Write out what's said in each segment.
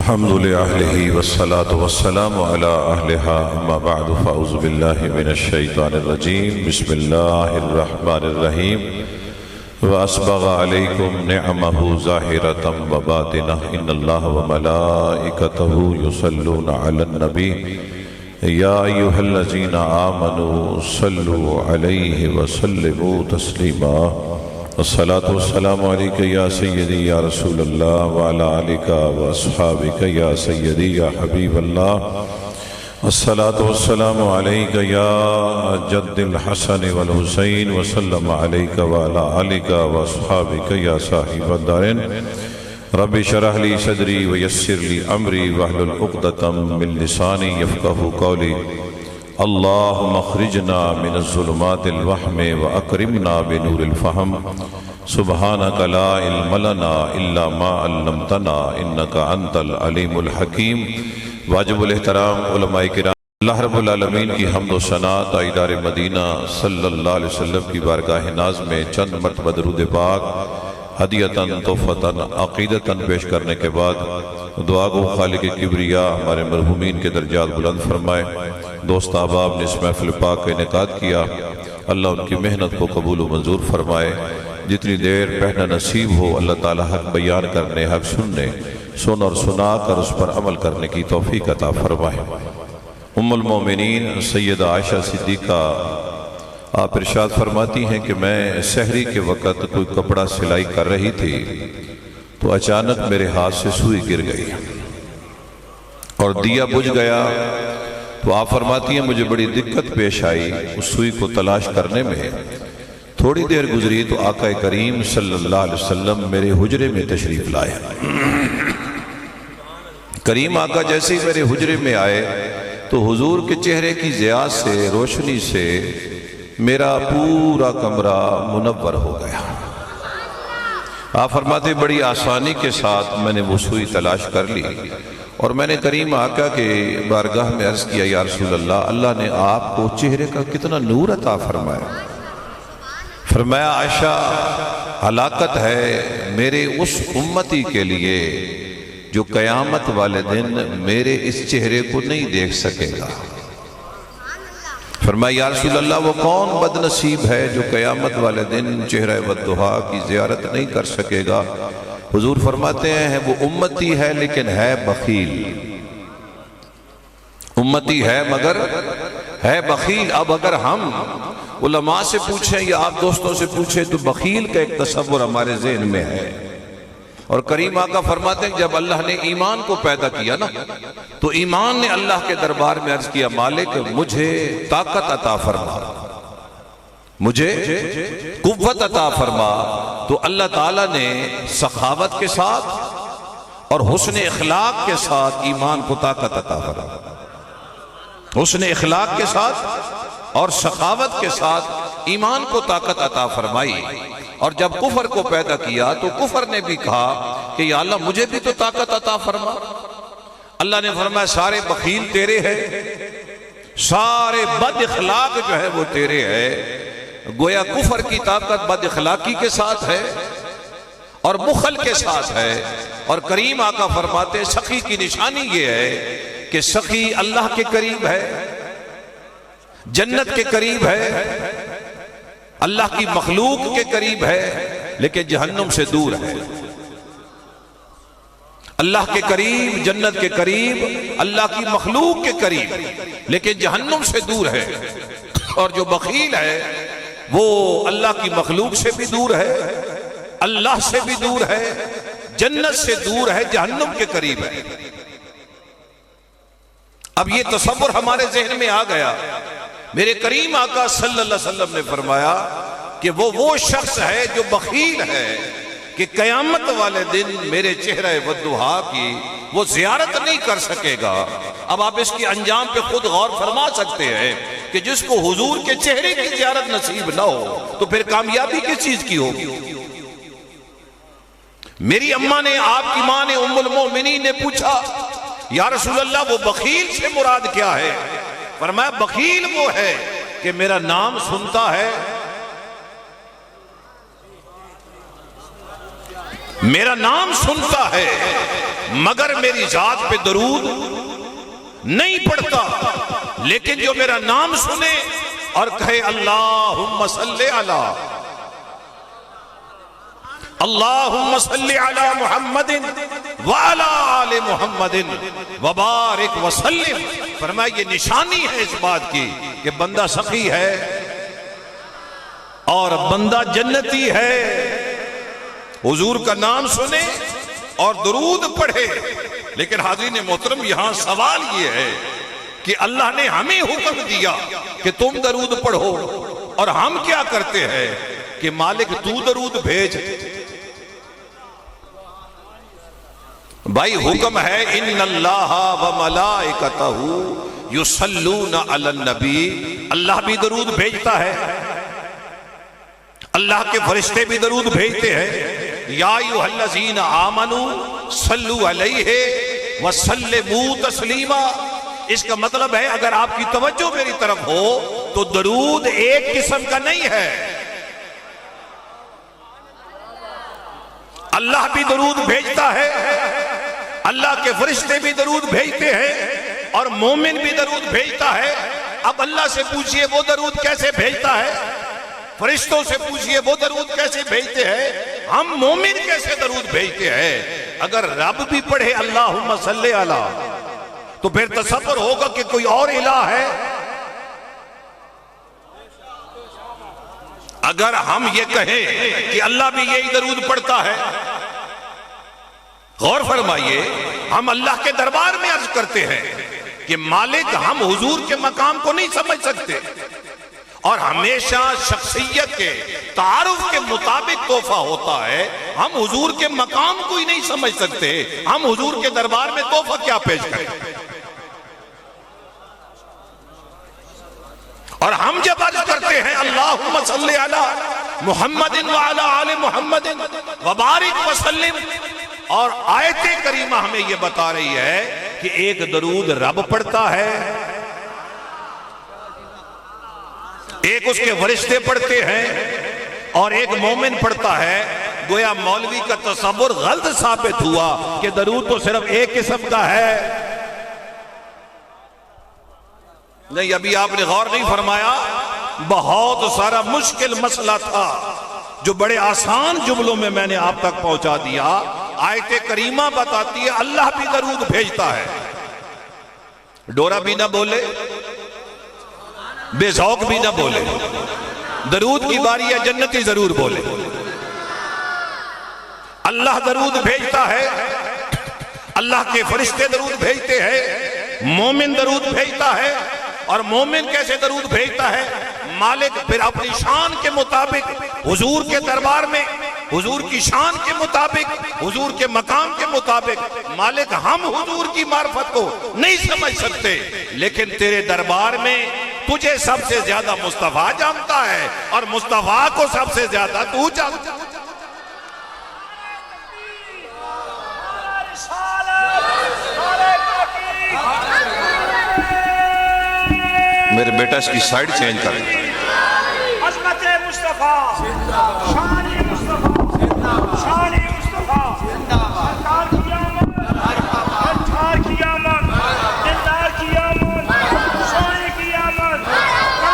الحمد لله والصلاة والسلام على أهلها أما بعد فأعوذ بالله من الشيطان الرجيم بسم الله الرحمن الرحيم وأسبغ عليكم نعمه ظاهرة وباطنة إن الله وملائكته يصلون على النبي يا أيها الذين آمنوا صلوا عليه وسلموا تسليما الصلاة والسلام عليك يا سيدي يا رسول الله وعلى آلك وأصحابك يا سيدي يا حبيب الله الصلاة والسلام عليك يا جد الحسن والحسين وسلم عليك وعلى آلك وأصحابك يا صاحب الدارين رب اشرح لي صدري ويسر لي أمري واحلل عقدة من لساني يفقهوا قولي اللهم اخرجنا من الظلمات الوهم واكرمنا بنور الفهم سبحانك لا علم لنا الا ما علمتنا انك انت العليم الحكيم واجب الاحترام علماء کرام اللہ رب العالمین کی حمد و ثنا تاجدار مدینہ صلی اللہ علیہ وسلم کی بارگاہ ناز میں چند مرتبہ درود پاک ہدیتاً تحفتاً عقیدتاً پیش کرنے کے بعد دعا گو خالق کبریا ہمارے مرحومین کے درجات بلند فرمائے۔ دوست احباب نے اس محفل پاک کا انعقاد کیا، اللہ ان کی محنت کو قبول و منظور فرمائے۔ جتنی دیر پڑھنا نصیب ہو اللہ تعالی حق بیان کرنے، حق سننے، سن اور سنا کر اس پر عمل کرنے کی توفیق عطا فرمائے۔ ام المومنین سیدہ عائشہ صدیقہ آپ ارشاد فرماتی ہیں کہ میں سحری کے وقت کوئی کپڑا سلائی کر رہی تھی تو اچانک میرے ہاتھ سے سوئی گر گئی اور دیا بجھ گیا، تو آپ فرماتی ہیں مجھے بڑی دقت پیش آئی اس سوئی کو تلاش کرنے میں۔ تھوڑی دیر گزری تو آقا کریم صلی اللہ علیہ وسلم میرے حجرے میں تشریف لائے۔ کریم آقا جیسے ہی میرے حجرے میں آئے تو حضور کے چہرے کی ضیاء سے، روشنی سے میرا پورا کمرہ منور ہو گیا۔ آپ فرماتے بڑی آسانی کے ساتھ میں نے وہ سوئی تلاش کر لی اور میں نے کریم آقا کے بارگاہ میں عرض کیا یا رسول اللہ، اللہ نے آپ کو چہرے کا کتنا نور عطا فرمایا۔ فرمایا عائشہ ہلاکت ہے میرے اس امتی کے لیے جو قیامت والے دن میرے اس چہرے کو نہیں دیکھ سکے گا۔ فرمایا یا رسول اللہ وہ کون بد نصیب ہے جو قیامت والے دن چہرہ والضحیٰ کی زیارت نہیں کر سکے گا؟ حضور فرماتے ہیں وہ امتی ہے لیکن ہے بخیل، امتی ہے مگر ہے بخیل۔ اب اگر ہم علماء سے پوچھیں یا آپ دوستوں سے پوچھیں تو بخیل کا ایک تصور ہمارے ذہن میں ہے، اور کریم آقا فرماتے ہیں جب اللہ نے ایمان کو پیدا کیا نا تو ایمان نے اللہ کے دربار میں عرض کیا مالک مجھے طاقت عطا فرما، مجھے قوت عطا فرما، تو اللہ تعالیٰ نے سخاوت کے ساتھ اور حسن اخلاق کے ساتھ ایمان کو طاقت عطا فرما، حسن اخلاق کے ساتھ اور سخاوت کے ساتھ ایمان کو طاقت عطا فرمائی۔ اور جب کفر کو پیدا کیا تو کفر نے بھی کہا کہ یا اللہ مجھے بھی تو طاقت عطا فرما۔ اللہ نے فرمایا سارے بخیل تیرے ہیں، سارے بد اخلاق جو ہے وہ تیرے ہے۔ گویا کفر کی طاقت بد اخلاقی کے ساتھ ہے اور بخل کے ساتھ ہے، اور کریم آقا فرماتے سخی کی نشانی یہ ہے کہ سخی اللہ کے قریب ہے، جنت کے قریب ہے، اللہ کی مخلوق کے قریب ہے لیکن جہنم سے دور ہے۔ اللہ کے قریب، جنت کے قریب، اللہ کی مخلوق کے قریب لیکن جہنم سے دور ہے۔ اور جو بخیل ہے وہ اللہ کی مخلوق سے بھی دور ہے، اللہ سے بھی دور ہے، جنت سے دور ہے، جہنم کے قریب ہے۔ اب یہ تصور ہمارے ذہن میں آ گیا۔ میرے کریم آقا صلی اللہ علیہ وسلم نے فرمایا کہ وہ شخص ہے جو بخیل ہے کہ قیامت والے دن میرے چہرہ والضحیٰ کی وہ زیارت نہیں کر سکے گا۔ اب آپ اس کی انجام پہ خود غور فرما سکتے ہیں کہ جس کو حضور کے چہرے کی زیارت نصیب نہ ہو تو پھر کامیابی کس چیز کی ہوگی؟ میری اماں نے، آپ کی ماں نے، ام المومنین نے پوچھا یا رسول اللہ وہ بخیل سے مراد کیا ہے؟ فرمایا بخیل وہ ہے کہ میرا نام سنتا ہے، میرا نام سنتا ہے مگر میری ذات پہ درود نہیں پڑھتا، لیکن جو میرا نام سنے اور کہے اللہم صلی علی اللہم صلی علی محمد وعلی آل محمد وبارک وسلم، فرمایا یہ نشانی ہے اس بات کی کہ بندہ سخی ہے اور بندہ جنتی ہے۔ حضور کا نام سنے اور درود پڑھے۔ لیکن حاضرین محترم، یہاں سوال یہ ہے کہ اللہ نے ہمیں حکم دیا کہ تم درود پڑھو، اور ہم کیا کرتے ہیں کہ مالک تو درود بھیج۔ بھائی حکم ہے ان اللہ وملائکتہ یصلون علی النبی، اللہ بھی درود بھیجتا ہے، اللہ کے فرشتے بھی درود بھیجتے ہیں۔ یا ایھا الذین آمنوا صلوا علیہ وسلموا تسلیما، اس کا مطلب ہے اگر آپ کی توجہ میری طرف ہو تو درود ایک قسم کا نہیں ہے، اللہ بھی درود بھیجتا ہے، اللہ کے فرشتے بھی درود بھیجتے ہیں، اور مومن بھی درود بھیجتا ہے۔ اب اللہ سے پوچھئے وہ درود کیسے بھیجتا ہے، فرشتوں سے پوچھئے وہ درود کیسے بھیجتے ہیں، ہم مومن کیسے درود بھیجتے ہیں۔ اگر رب بھی پڑھے اللہم صلی علی تو پھر تصور ہوگا کہ کوئی اور الہ ہے۔ اگر ہم یہ کہیں کہ اللہ بھی یہی درود پڑھتا ہے، غور فرمائیے، ہم اللہ کے دربار میں عرض کرتے ہیں کہ مالک ہم حضور کے مقام کو نہیں سمجھ سکتے، اور ہمیشہ شخصیت کے تعارف کے مطابق تحفہ ہوتا ہے، ہم حضور کے مقام کو ہی نہیں سمجھ سکتے، ہم حضور کے دربار میں تحفہ کیا پیش کریں۔ اور ہم جب عرض کرتے ہیں اللہم صلی علی محمد وعلی آل محمد وبارک وسلم، اور آیت کریمہ ہمیں یہ بتا رہی ہے کہ ایک درود رب پڑھتا ہے، ایک اس کے فرشتے پڑھتے ہیں، اور ایک مومن پڑھتا ہے۔ گویا مولوی کا تصور غلط ثابت ہوا کہ درود تو صرف ایک قسم کا ہے۔ نہیں، ابھی آپ نے غور نہیں فرمایا، بہت سارا مشکل مسئلہ تھا جو بڑے آسان جملوں میں نے آپ تک پہنچا دیا۔ آیت کریمہ بتاتی ہے اللہ بھی درود بھیجتا ہے، ڈورا بھی نہ بولے، بے ذوق بھی نہ بولے، درود کی باری ہے جنتی ضرور بولے۔ اللہ درود بھیجتا ہے، اللہ کے فرشتے درود بھیجتے ہیں، مومن درود بھیجتا ہے، اور مومن کیسے درود بھیجتا ہے؟ مالک پھر اپنی شان کے مطابق حضور کے دربار میں، حضور کی شان کے مطابق، حضور کے مقام کے مطابق، مالک ہم حضور کی معرفت کو نہیں سمجھ سکتے، لیکن تیرے دربار میں تجھے سب سے زیادہ مصطفیٰ جانتا ہے، اور مصطفیٰ کو سب سے زیادہ تو جانتا ہے۔ میرے بیٹا اس کی سائیڈ چینج کریں۔ عظمت مصطفیٰ، شان مصطفیٰ، شان مصطفیٰ، سرکار کی آمد، سرکار کی آمد، دلدار کی آمد، سونے کی آمد،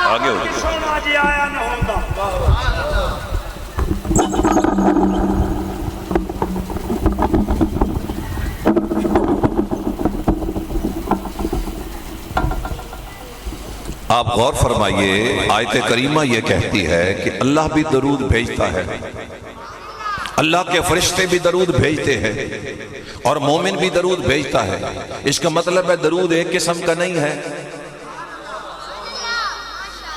آگے ہو جائے، سونا جی آیا نہ ہوگا۔ آپ غور فرمائیے، آیت کریمہ یہ کہتی ہے کہ اللہ بھی درود بھیجتا ہے، اللہ کے فرشتے بھی درود بھیجتے ہیں، اور مومن بھی درود بھیجتا ہے۔ اس کا مطلب ہے درود ایک قسم کا نہیں ہے۔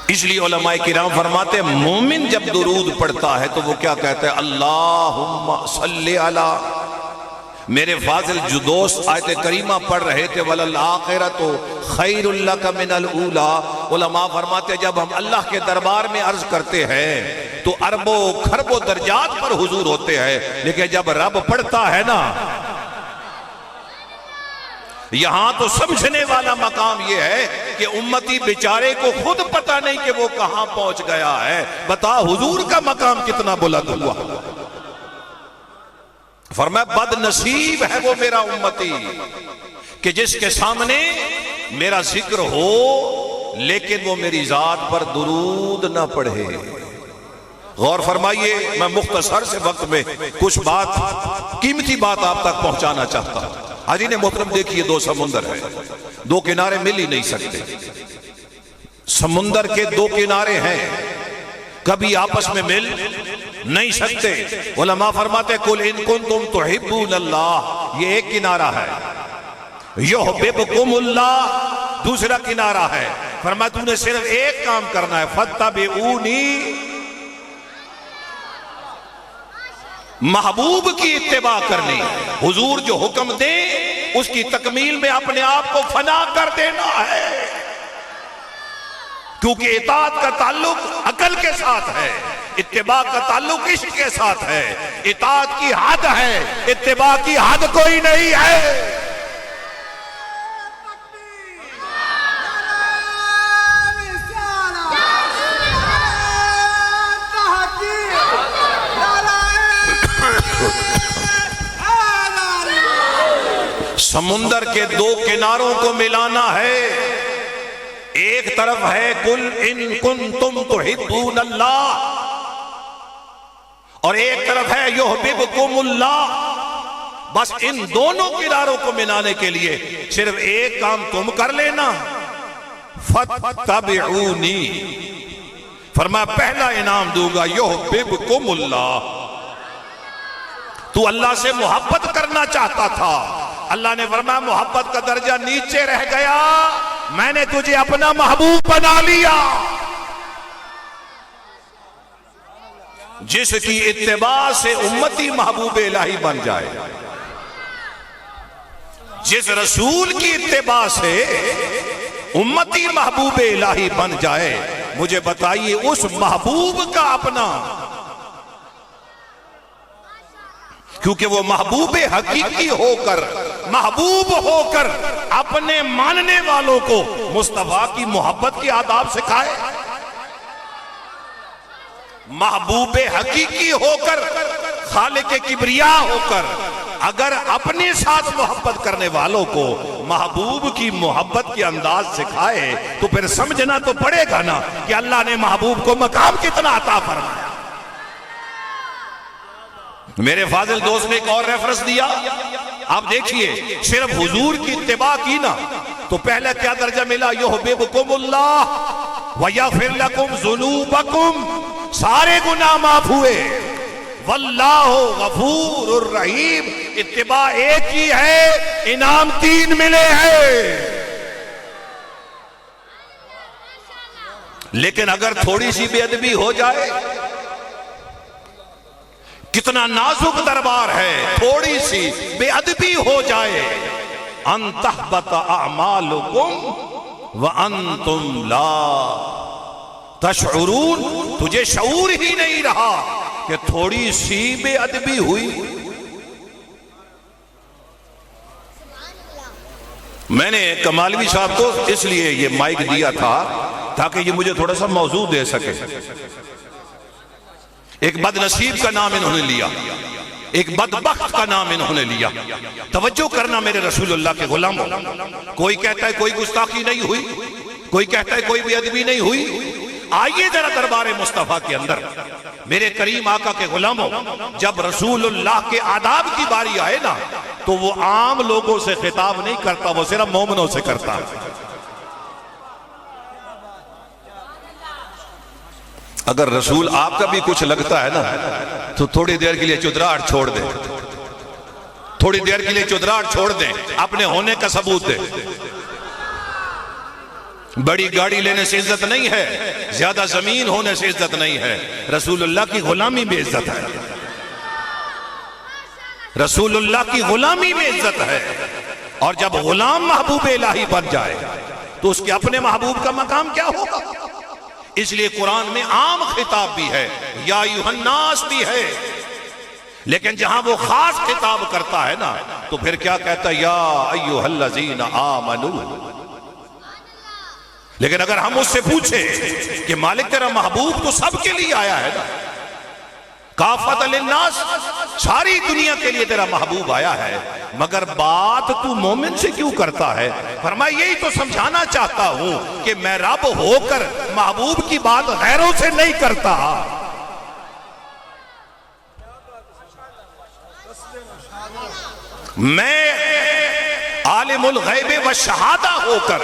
اس لیے علماء کرام فرماتے ہیں مومن جب درود پڑھتا ہے تو وہ کیا کہتا ہے؟ اللہم صلی علی۔ میرے فاضل جو دوست آیت کریمہ پڑھ رہے تھے وَلَلْآخِرَةُ خَيْرٌ لَكَ مِنَ الْأُولَىٰ، علماء فرماتے ہیں جب ہم اللہ کے دربار میں عرض کرتے ہیں تو اربوں کھربوں درجات پر حضور ہوتے ہیں، لیکن جب رب پڑھتا ہے نا، یہاں تو سمجھنے والا مقام یہ ہے کہ امتی بیچارے کو خود پتہ نہیں کہ وہ کہاں پہنچ گیا ہے۔ بتا حضور کا مقام کتنا بلند ہوا۔ فرمایا بد نصیب ہے وہ میرا امتی کہ جس کے سامنے میرا ذکر ہو لیکن وہ میری ذات پر درود نہ پڑھے۔ غور فرمائیے، میں مختصر سے وقت میں کچھ قیمتی بات آپ تک پہنچانا چاہتا ہوں۔ حاضرین محترم دیکھیے، دو سمندر ہیں، دو کنارے مل ہی نہیں سکتے۔ سمندر کے دو کنارے ہیں، کبھی آپس میں مل نہیں سکتے۔ علماء فرماتے کل ان کنتم تحبون اللہ، یہ ایک کنارہ ہے۔ یحببکم اللہ دوسرا کنارہ ہے۔ فرمایا تو نے صرف ایک کام کرنا ہے، فاتبعونی، محبوب کی اتباع کرنی۔ حضور جو حکم دیں اس کی تکمیل میں اپنے آپ کو فنا کر دینا ہے، کیونکہ اطاعت کا تعلق عقل کے ساتھ ہے، اتباع کا تعلق عشق کے ساتھ ہے۔ اطاعت کی حد ہے، اتباع کی حد کوئی نہیں ہے۔ سمندر کے دو کناروں کو ملانا ہے، ایک طرف ہے قل ان کنتم تحبون اللہ، اور ایک طرف ہے یحببکم اللہ۔ بس ان دونوں کناروں کو ملانے کے لیے صرف ایک کام تم کر لینا، فاتبعونی۔ فرمایا پہلا انعام دوں گا یحببکم اللہ۔ تو اللہ سے محبت کرنا چاہتا تھا، اللہ نے فرمایا محبت کا درجہ نیچے رہ گیا، میں نے تجھے اپنا محبوب بنا لیا۔ جس کی اتباع سے امتی محبوب الہی بن جائے، جس رسول کی اتباع سے امتی محبوب الہی بن جائے، مجھے بتائیے اس محبوب کا اپنا، کیونکہ وہ محبوب حقیقی ہو کر، محبوب ہو کر اپنے ماننے والوں کو مصطفیٰ کی محبت کے آداب سکھائے۔ محبوب حقیقی ہو کر، خالق کبریا ہو کر اگر اپنے ساتھ محبت کرنے والوں کو محبوب کی محبت کے انداز سکھائے تو پھر سمجھنا تو پڑے گا نا کہ اللہ نے محبوب کو مقام کتنا عطا فرمایا۔ میرے فاضل دوست نے ایک اور ریفرنس دیا، آپ دیکھیے، صرف حضور کی اتباع کی نا تو پہلے کیا درجہ ملا، یحببکم اللہ ویغفر لکم ذنوبکم، سارے گناہ معاف ہوئے، واللہ غفور الرحیم۔ اتباع ایک ہی ہے، انعام تین ملے ہیں۔ لیکن اگر تھوڑی سی بے ادبی ہو جائے، کتنا نازک دربار ہے، تھوڑی سی بے ادبی ہو جائے، ان تحبط اعمالکم وانتم لا تشعرون، تجھے شعور ہی نہیں رہا کہ تھوڑی سی بے ادبی ہوئی۔ میں نے کمالوی صاحب کو اس لیے یہ مائک دیا تھا تاکہ یہ مجھے تھوڑا سا موضوع دے سکے۔ ایک بد نصیب کا نام انہوں نے لیا، ایک بدبخت کا نام انہوں نے لیا۔ توجہ کرنا میرے رسول اللہ کے غلاموں، کوئی کہتا ہے کوئی گستاخی نہیں ہوئی، کوئی کہتا ہے کوئی بے ادبی نہیں ہوئی۔ آئیے ذرا دربار مصطفیٰ کے اندر، میرے کریم آقا کے غلاموں، جب رسول اللہ کے آداب کی باری آئے نا تو وہ عام لوگوں سے خطاب نہیں کرتا، وہ صرف مومنوں سے کرتا ہے۔ اگر رسول آپ کا بھی کچھ لگتا ہے نا تو تھوڑی دیر کے لیے چدراہٹ چھوڑ دیں، تھوڑی دیر کے لیے چدراہٹ چھوڑ دیں، اپنے ہونے کا ثبوت دیں۔ بڑی گاڑی لینے سے عزت نہیں ہے، زیادہ زمین ہونے سے عزت نہیں ہے، رسول اللہ کی غلامی میں عزت ہے، رسول اللہ کی غلامی میں عزت ہے۔ اور جب غلام محبوب الہی بن جائے تو اس کے اپنے محبوب کا مقام کیا ہوگا؟ اس لیے قرآن میں عام خطاب بھی ہے، یا ایھا الناس بھی ہے، لیکن جہاں وہ خاص خطاب کرتا ہے نا تو پھر کیا کہتا ہے، یا ایھا الذین آمنوا۔ لیکن اگر ہم اس سے پوچھیں کہ مالک تیرا محبوب تو سب کے لیے آیا ہے نا، کافۃ للناس، ساری دنیا کے لیے تیرا محبوب آیا ہے، مگر بات تو مومن سے کیوں کرتا ہے؟ فرمایا یہی تو سمجھانا چاہتا ہوں کہ میں رب ہو کر محبوب کی بات غیروں سے نہیں کرتا، میں عالم الغیب والشہادہ ہو کر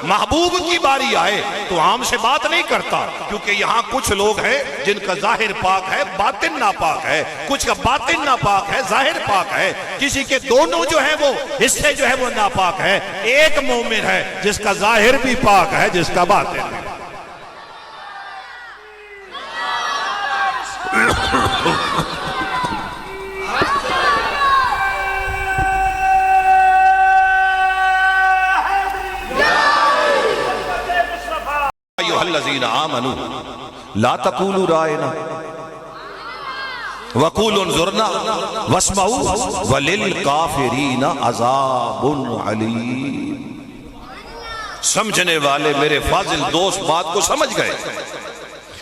محبوب کی باری آئے تو عام سے بات نہیں کرتا، کیونکہ یہاں کچھ لوگ ہیں جن کا ظاہر پاک ہے باطن ناپاک ہے، کچھ کا باطن ناپاک ہے ظاہر پاک ہے، کسی کے دونوں جو ہیں وہ حصے جو ہے وہ ناپاک ہے، ایک مومن ہے جس کا ظاہر بھی پاک ہے جس کا باطن بھی۔ الذین آمنوا لا تقولوا رائنا وقولوا انظرنا واسمعوا وللکافرین عذاب علیم۔ سمجھنے والے میرے فاضل دوست بات کو سمجھ گئے،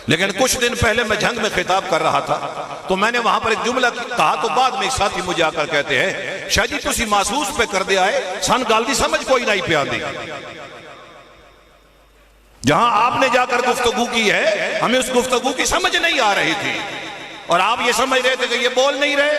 لیکن کچھ دن پہلے میں جھنگ میں خطاب کر رہا تھا تو میں نے وہاں پر ایک جملہ کہا تو بعد میں ایک ساتھی مجھے آ کر کہتے ہیں شاہ جی تسی محسوس پہ کر دیا ہے، سن گال دی سمجھ کوئی نہیں پہ آندی۔ جہاں آپ نے جا کر گفتگو کی ہے ہمیں اس گفتگو کی سمجھ نہیں آ رہی تھی، اور آپ یہ سمجھ رہے تھے کہ یہ بول نہیں رہے۔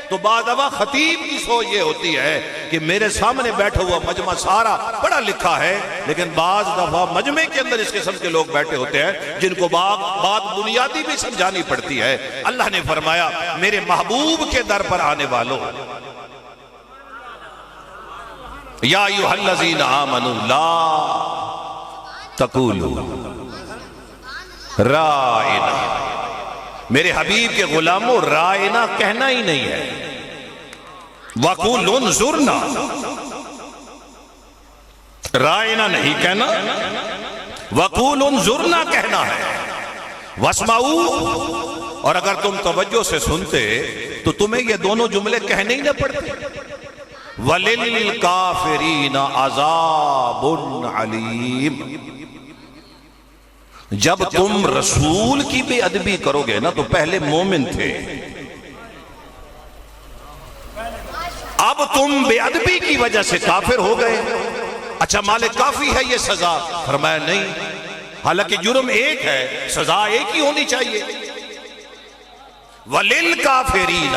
تو بعد اب خطیب کی سوچ یہ ہوتی ہے کہ میرے سامنے بیٹھا ہوا مجمع سارا پڑھا لکھا ہے، لیکن بعض دفعہ مجمع کے اندر اس قسم کے لوگ بیٹھے ہوتے ہیں جن کو بات بنیادی بھی سمجھانی پڑتی ہے۔ اللہ نے فرمایا میرے محبوب کے در پر آنے والوں، یا ایھا الذین آمنوا لا تقولوا رائنا، میرے حبیب کے غلاموں رائنا کہنا ہی نہیں ہے، وقولوا انظرنا، رائنا نہیں کہنا، وقولوا انظرنا کہنا ہے، واسمعوا، اور اگر تم توجہ سے سنتے تو تمہیں یہ دونوں جملے کہنے ہی نہ پڑتے، وَلِلْكَافِرِينَ عَذَابٌ عَلِيمٌ۔ جب تم رسول کی بے ادبی کرو گے نا تو پہلے مومن تھے، اب تم بے ادبی کی وجہ سے کافر ہو گئے، اچھا مالک کافی ہے یہ سزا؟ فرمایا نہیں، حالانکہ جرم ایک ہے سزا ایک ہی ہونی چاہیے۔ وَلِلْكَافِرِينَ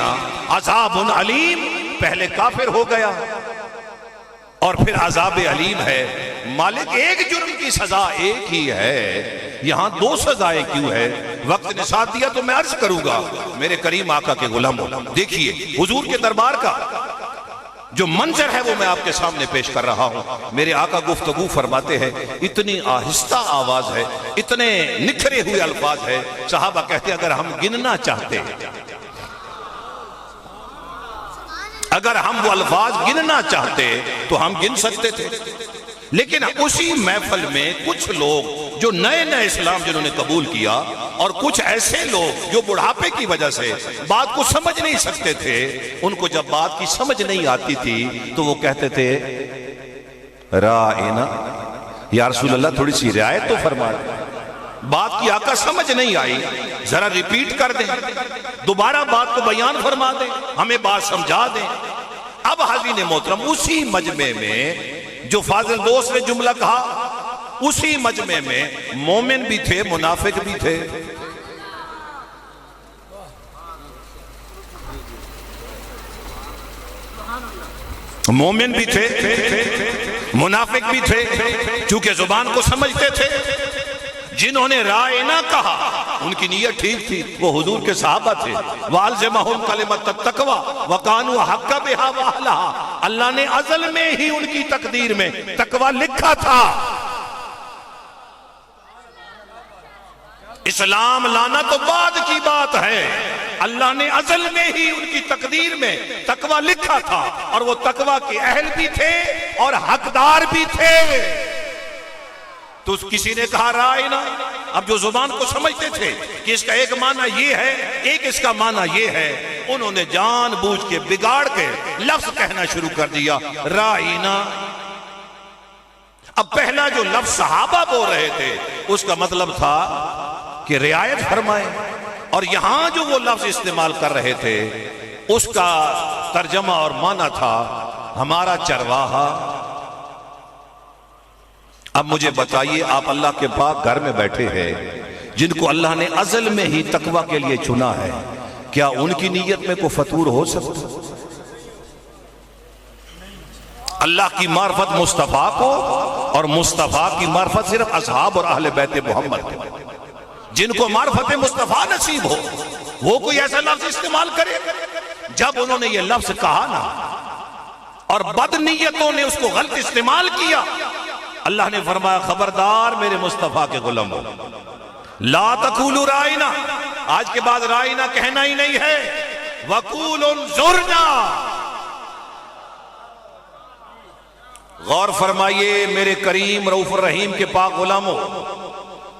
عَذَابٌ عَلِيمٌ، پہلے کافر ہو گیا اور پھر عذاب علیم ہے۔ مالک ایک جرم کی سزا ایک ہی ہے، یہاں دو سزائیں کیوں ہے؟ وقت نے ساتھ دیا تو میں عرض کروں گا میرے کریم آقا کے غلاموں، دیکھیے حضور کے دربار کا جو منظر ہے وہ میں آپ کے سامنے پیش کر رہا ہوں۔ میرے آقا گفتگو فرماتے ہیں، اتنی آہستہ آواز ہے، اتنے نکھرے ہوئے الفاظ ہے، صحابہ کہتے ہیں اگر ہم گننا چاہتے، اگر ہم وہ الفاظ گننا چاہتے تو ہم گن سکتے تھے، لیکن اسی محفل میں کچھ لوگ جو نئے نئے اسلام جنہوں نے قبول کیا، اور کچھ ایسے لوگ جو بڑھاپے کی وجہ سے بات کو سمجھ نہیں سکتے تھے، ان کو جب بات کی سمجھ نہیں آتی تھی تو وہ کہتے تھے رائنا، یا رسول اللہ تھوڑی سی رعایت تو فرما دیں، بات کی آقا سمجھ نہیں آئی، ذرا ریپیٹ کر دیں، دوبارہ بات کو بیان فرما دیں، ہمیں بات سمجھا دیں۔ اب حاضرین محترم اسی مجمع میں جو فاضل دوست نے جملہ کہا، اسی مجمع میں مومن بھی تھے منافق بھی تھے، مومن بھی تھے منافق بھی تھے، چونکہ زبان کو سمجھتے تھے۔ جنہوں نے رائے نہ کہا ان کی نیت ٹھیک تھی، وہ حضور کے صحابہ تھے، وَأَلْزَمَهُمْ كَلِمَةَ التَّقْوَى وَكَانُوا حَقَّ بِهَا وَأَهْلَهَا، اللہ نے ازل میں ہی ان کی تقدیر میں تقوی لکھا تھا۔ اسلام لانا تو بعد کی بات ہے، اللہ نے ازل میں ہی ان کی تقدیر میں تقوی لکھا تھا، اور وہ تقوی کے اہل بھی تھے اور حقدار بھی تھے۔ تو کسی نے کہا رائنا، اب جو زبان کو سمجھتے تھے کہ اس کا ایک معنی یہ ہے، ایک اس کا معنی یہ ہے، انہوں نے جان بوجھ کے بگاڑ کے لفظ کہنا شروع کر دیا رائنا۔ اب پہلا جو لفظ صحابہ بول رہے تھے اس کا مطلب تھا کہ رعایت فرمائیں، اور یہاں جو وہ لفظ استعمال کر رہے تھے اس کا ترجمہ اور معنی تھا ہمارا چرواہا۔ اب مجھے بتائیے، آپ اللہ کے پاک گھر میں بیٹھے ہیں جن کو اللہ نے ازل میں ہی تقوی کے لیے چنا ہے، کیا ان کی نیت میں کوئی فتور ہو سکتا؟ اللہ کی معرفت مصطفیٰ کو، اور مصطفیٰ کی معرفت صرف اصحاب اور اہل بیت محمد کو۔ جن کو معرفت مصطفیٰ نصیب ہو وہ کوئی ایسا لفظ استعمال کرے؟ جب انہوں نے یہ لفظ کہا نا اور بد نیتوں نے اس کو غلط استعمال کیا، اللہ نے فرمایا خبردار میرے مصطفیٰ کے غلام ہو، لا تقولوا رائنا، آج کے بعد رائنا کہنا ہی نہیں ہے، وقولوا انظرنا۔ غور فرمائیے میرے کریم رؤوف الرحیم کے پاک غلاموں،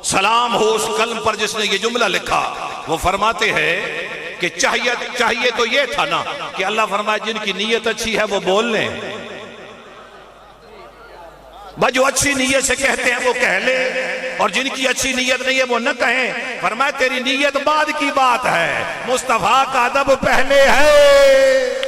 سلام ہو اس قلم پر جس نے یہ جملہ لکھا۔ وہ فرماتے ہیں کہ چاہیے تو یہ تھا نا کہ اللہ فرمائے جن کی نیت اچھی ہے وہ بول لیں، جو اچھی نیت سے کہتے ہیں وہ کہہ لے، اور جن کی اچھی نیت نہیں ہے وہ نہ کہیں۔ فرمایا تیری نیت بعد کی بات ہے، مصطفیٰ کا ادب پہلے ہے۔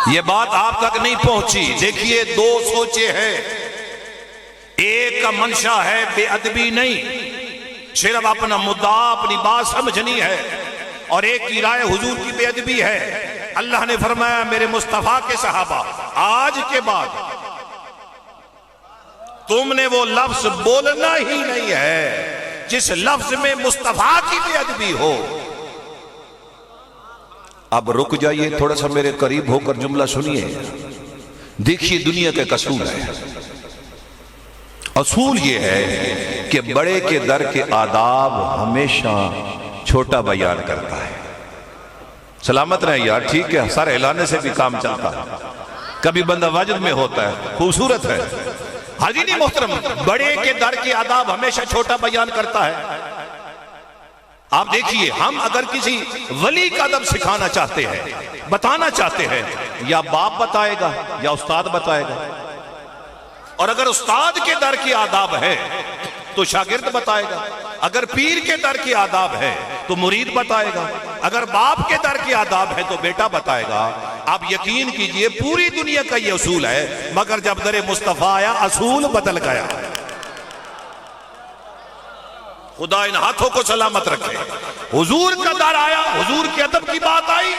یہ بات آپ تک نہیں پہنچی۔ دیکھیے دو سوچے ہیں، ایک کا منشا ہے بے ادبی نہیں، صرف اپنا مدعا اپنی بات سمجھنی ہے، اور ایک کی رائے حضور کی بے ادبی ہے۔ اللہ نے فرمایا میرے مصطفیٰ کے صحابہ آج کے بعد تم نے وہ لفظ بولنا ہی نہیں ہے جس لفظ میں مصطفیٰ کی بے ادبی ہو۔ اب رک جائیے تھوڑا سا میرے قریب ہو کر جملہ سنیے۔ دیکھیے دنیا کا اصول ہے، اصول یہ ہے کہ بڑے کے در کے آداب ہمیشہ چھوٹا بیان کرتا ہے۔ سلامت رہے یار، ٹھیک ہے، سر اعلانے سے بھی کام چلتا ہے، کبھی بندہ واجد میں ہوتا ہے، خوبصورت ہے۔ حاضرین محترم، بڑے کے در کے آداب ہمیشہ چھوٹا بیان کرتا ہے۔ آپ دیکھیے، ہم اگر کسی ولی کا ادب سکھانا چاہتے ہیں، بتانا چاہتے ہیں، یا باپ بتائے گا یا استاد بتائے گا، اور اگر استاد کے در کے آداب ہے تو شاگرد بتائے گا، اگر پیر کے در کے آداب ہے تو مرید بتائے گا، اگر باپ کے در کے آداب ہے تو بیٹا بتائے گا۔ آپ یقین کیجئے پوری دنیا کا یہ اصول ہے، مگر جب در مصطفیٰ آیا اصول بدل گیا۔ خدا ان ہاتھوں کو سلامت رکھے۔ حضور کا در آیا، حضور کے ادب کی بات آئی،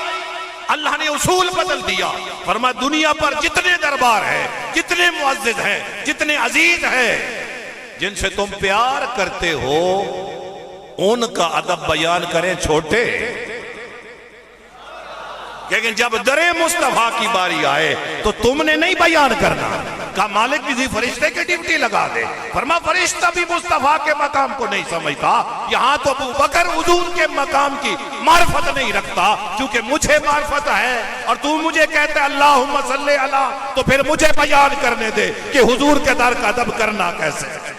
اللہ نے اصول بدل دیا۔ فرمایا دنیا پر جتنے دربار ہیں، جتنے معزز ہیں، جتنے عزیز ہیں، جن سے تم پیار کرتے ہو ان کا ادب بیان کریں چھوٹے، لیکن جب در مصطفیٰ کی باری آئے تو تم نے نہیں بیان کرنا۔ کہا مالک کسی فرشتے کے ڈیوٹی لگا دے۔ فرما فرشتہ بھی مصطفیٰ کے مقام کو نہیں سمجھتا، یہاں تو ابو بکر حضور کے مقام کی معرفت نہیں رکھتا، کیونکہ مجھے معرفت ہے اور تو مجھے کہتا ہے اللہم صلی علی، تو پھر مجھے بیان کرنے دے کہ حضور کے در کا ادب کرنا کیسے ہے۔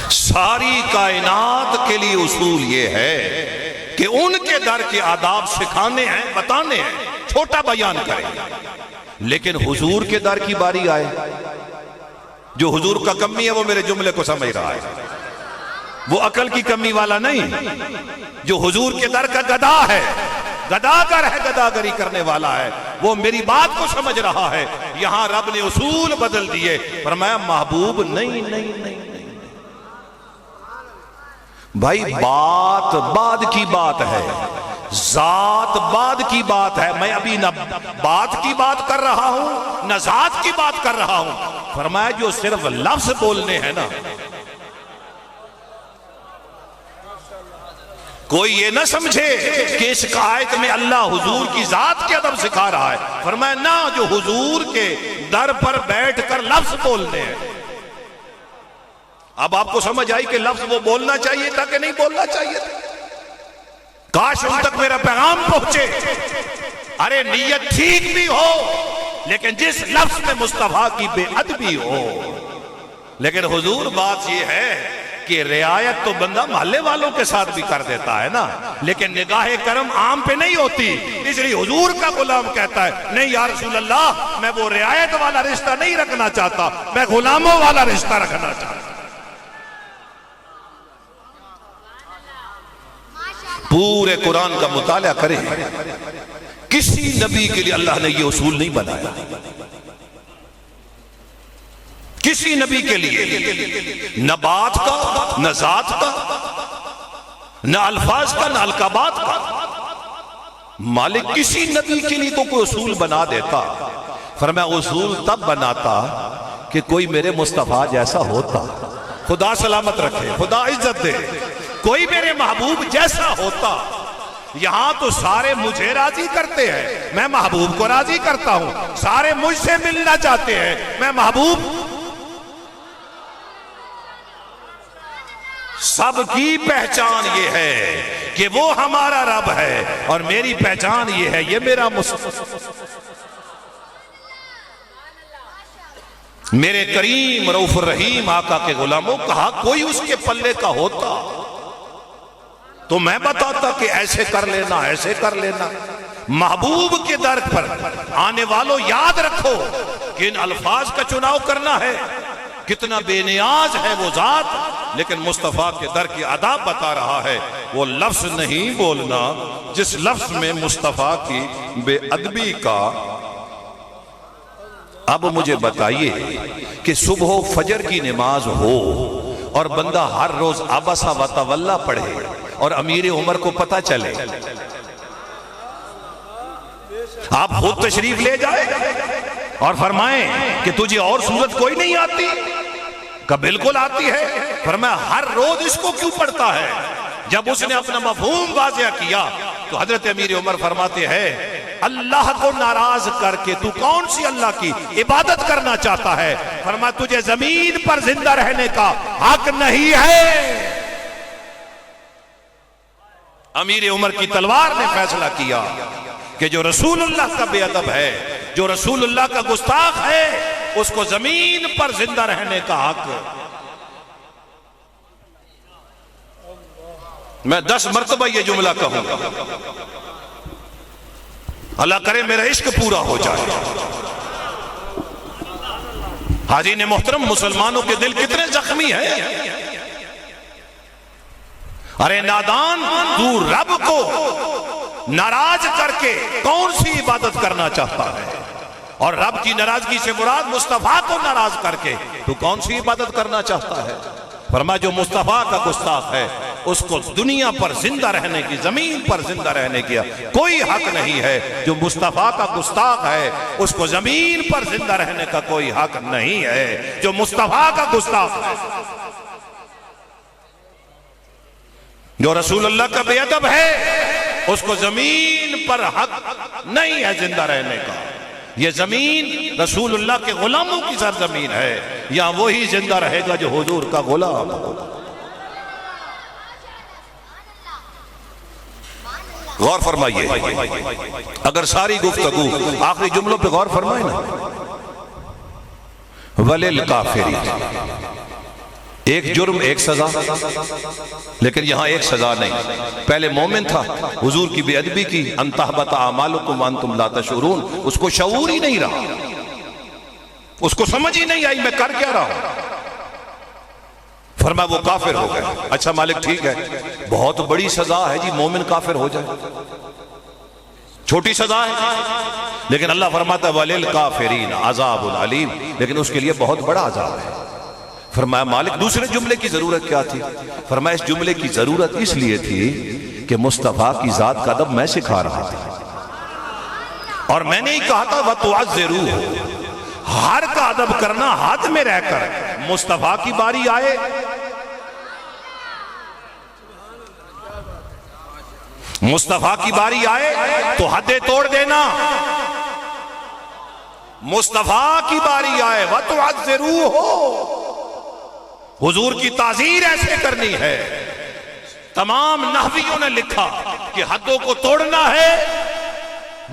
ساری کائنات کے لیے اصول یہ ہے کہ ان کے در کے آداب سکھانے ہیں، بتانے ہیں، چھوٹا بیان کریں۔ لیکن حضور کے در کی باری آئے، جو حضور کا کمی ہے وہ میرے جملے کو سمجھ رہا ہے، وہ عقل کی کمی والا نہیں، جو حضور کے در کا گدا ہے، گداگر ہے، گداگری کرنے والا ہے، وہ میری بات کو سمجھ رہا ہے۔ یہاں رب نے اصول بدل دیے، فرمایا محبوب نہیں نہیں نہیں بھائی، بات بعد کی بات ہے، ذات بعد کی بات ہے۔ میں ابھی نہ بات کی بات کر رہا ہوں نہ ذات کی بات کر رہا ہوں۔ فرمایا جو صرف لفظ بولنے ہیں نا، کوئی یہ نہ سمجھے کہ اس آیت میں اللہ حضور کی ذات کے ادب سکھا رہا ہے۔ فرمایا نہ، جو حضور کے در پر بیٹھ کر لفظ بولنے ہیں، اب آپ کو سمجھ آئی کہ لفظ وہ بولنا چاہیے تھا کہ نہیں بولنا چاہیے تھا؟ کاش ان تک میرا پیغام پہنچے. ارے نیت ٹھیک بھی ہو لیکن جس لفظ میں مصطفیٰ کی بے ادبی ہو. لیکن حضور بات یہ ہے کہ رعایت تو بندہ محلے والوں کے ساتھ بھی کر دیتا ہے نا، لیکن نگاہ کرم عام پہ نہیں ہوتی. اس لیے حضور کا غلام کہتا ہے نہیں یا رسول اللہ، میں وہ رعایت والا رشتہ نہیں رکھنا چاہتا، میں غلاموں والا رشتہ رکھنا چاہتا. پورے قرآن کا مطالعہ کریں، کسی نبی کے لیے اللہ نے یہ اصول نہیں بنایا. کسی نبی کے لیے نہ بات کا، نہ ذات کا، نہ الفاظ کا، نہ القابات کا. مالک کسی نبی کے لیے تو کوئی اصول بنا دیتا. فرمایا اصول تب بناتا کہ کوئی میرے مصطفیٰ جیسا ہوتا. خدا سلامت رکھے، خدا عزت دے. کوئی میرے محبوب جیسا ہوتا. یہاں تو سارے مجھے راضی کرتے ہیں، میں محبوب کو راضی کرتا ہوں. سارے مجھ سے ملنا چاہتے ہیں، میں محبوب. سب کی پہچان یہ ہے کہ وہ ہمارا رب ہے، اور میری پہچان یہ ہے یہ میرا میرے کریم رؤوف الرحیم آقا کے غلاموں. کہا کوئی اس کے پلے کا ہوتا تو میں بتاتا کہ ایسے کر لینا، ایسے کر لینا. محبوب کے در پر آنے والوں یاد رکھو کہ ان الفاظ کا چناؤ کرنا ہے. کتنا بے نیاز ہے وہ ذات، لیکن مصطفیٰ کے در کی آداب بتا رہا ہے. وہ لفظ نہیں بولنا جس لفظ میں مصطفیٰ کی بے ادبی کا. اب مجھے بتائیے کہ صبح و فجر کی نماز ہو اور بندہ ہر روز عبسہ و تولا پڑھے اور امیر عمر کو پتہ چلے، آپ خود تشریف لے جائیں اور فرمائیں کہ تجھے اور صورت کوئی نہیں آتی؟ کہ بالکل آتی ہے. فرمایا ہر روز اس کو کیوں پڑھتا ہے؟ جب اس نے اپنا مفہوم واضح کیا تو حضرت امیر عمر فرماتے ہیں اللہ کو ناراض کر کے تو کون سی اللہ کی عبادت کرنا چاہتا ہے؟ فرمایا تجھے زمین پر زندہ رہنے کا حق نہیں ہے. امیر عمر کی تلوار نے فیصلہ کیا کہ جو رسول اللہ کا بے ادب ہے، جو رسول اللہ کا گستاخ ہے، اس کو زمین پر زندہ رہنے کا حق. میں 10 مرتبہ یہ جملہ کہوں گا، اللہ کرے میرا عشق پورا ہو جائے. حاضرین محترم، مسلمانوں کے دل کتنے زخمی ہیں. ارے نادان، تو رب کو ناراض کر کے کون سی عبادت کرنا چاہتا ہے؟ اور رب کی ناراضگی سے مراد مصطفیٰ کو ناراض کر کے تو کون سی عبادت کرنا چاہتا ہے؟ فرمایا جو مصطفیٰ کا گستاخ ہے اس کو دنیا پر زندہ رہنے کی، زمین پر زندہ رہنے کی کوئی حق نہیں ہے. جو مصطفیٰ کا گستاخ ہے اس کو زمین پر زندہ رہنے کا کوئی حق نہیں ہے. جو مصطفیٰ کا گستاخ ہے، جو رسول اللہ کا بے ادب ہے، اس کو زمین پر حق نہیں ہے زندہ رہنے کا. یہ زمین رسول اللہ کے غلاموں کی سرزمین ہے، یا وہی زندہ رہے گا جو حضور کا غلام ہوگا. غور فرمائیے، اگر ساری گفتگو آخری جملوں پہ غور فرمائے نا. وَلِلْكَافِرِ، ایک جرم ایک سزا، لیکن یہاں ایک سزا نہیں. پہلے مومن تھا، حضور کی بے ادبی کی، ان تحبط اعمالکم وانتم لا تشعرون، اس کو شعور ہی نہیں رہا، اس کو سمجھ ہی نہیں آئی میں کر کیا رہا ہوں. فرمایا وہ کافر ہو گئے. اچھا مالک ٹھیک ہے، بہت بڑی سزا ہے جی مومن کافر ہو جائے، چھوٹی سزا ہے. لیکن اللہ فرماتا ہے وَلِلْكَافِرِينَ عَذَابٌ عَلِيمٌ، لیکن اس کے لیے بہت بڑا عذاب ہے. فرمایا مالک دوسرے جملے کی ضرورت کیا تھی؟ فرمایا اس جملے کی ضرورت اس لیے تھی کہ مصطفیٰ کی ذات کا ادب میں سکھا رہا تھا، اور میں نے ہی کہا تھا وَتُعَذِّرُوهُ، ہر کا ادب کرنا حد میں رہ کر. مصطفیٰ کی باری آئے مصطفیٰ کی باری آئے تو حدیں توڑ دینا. مصطفیٰ کی باری آئے وَتُعَذِّرُوهُ، حضور کی تعزیر ایسے کرنی ہے۔ تمام نحویوں نے لکھا کہ حدوں کو توڑنا ہے۔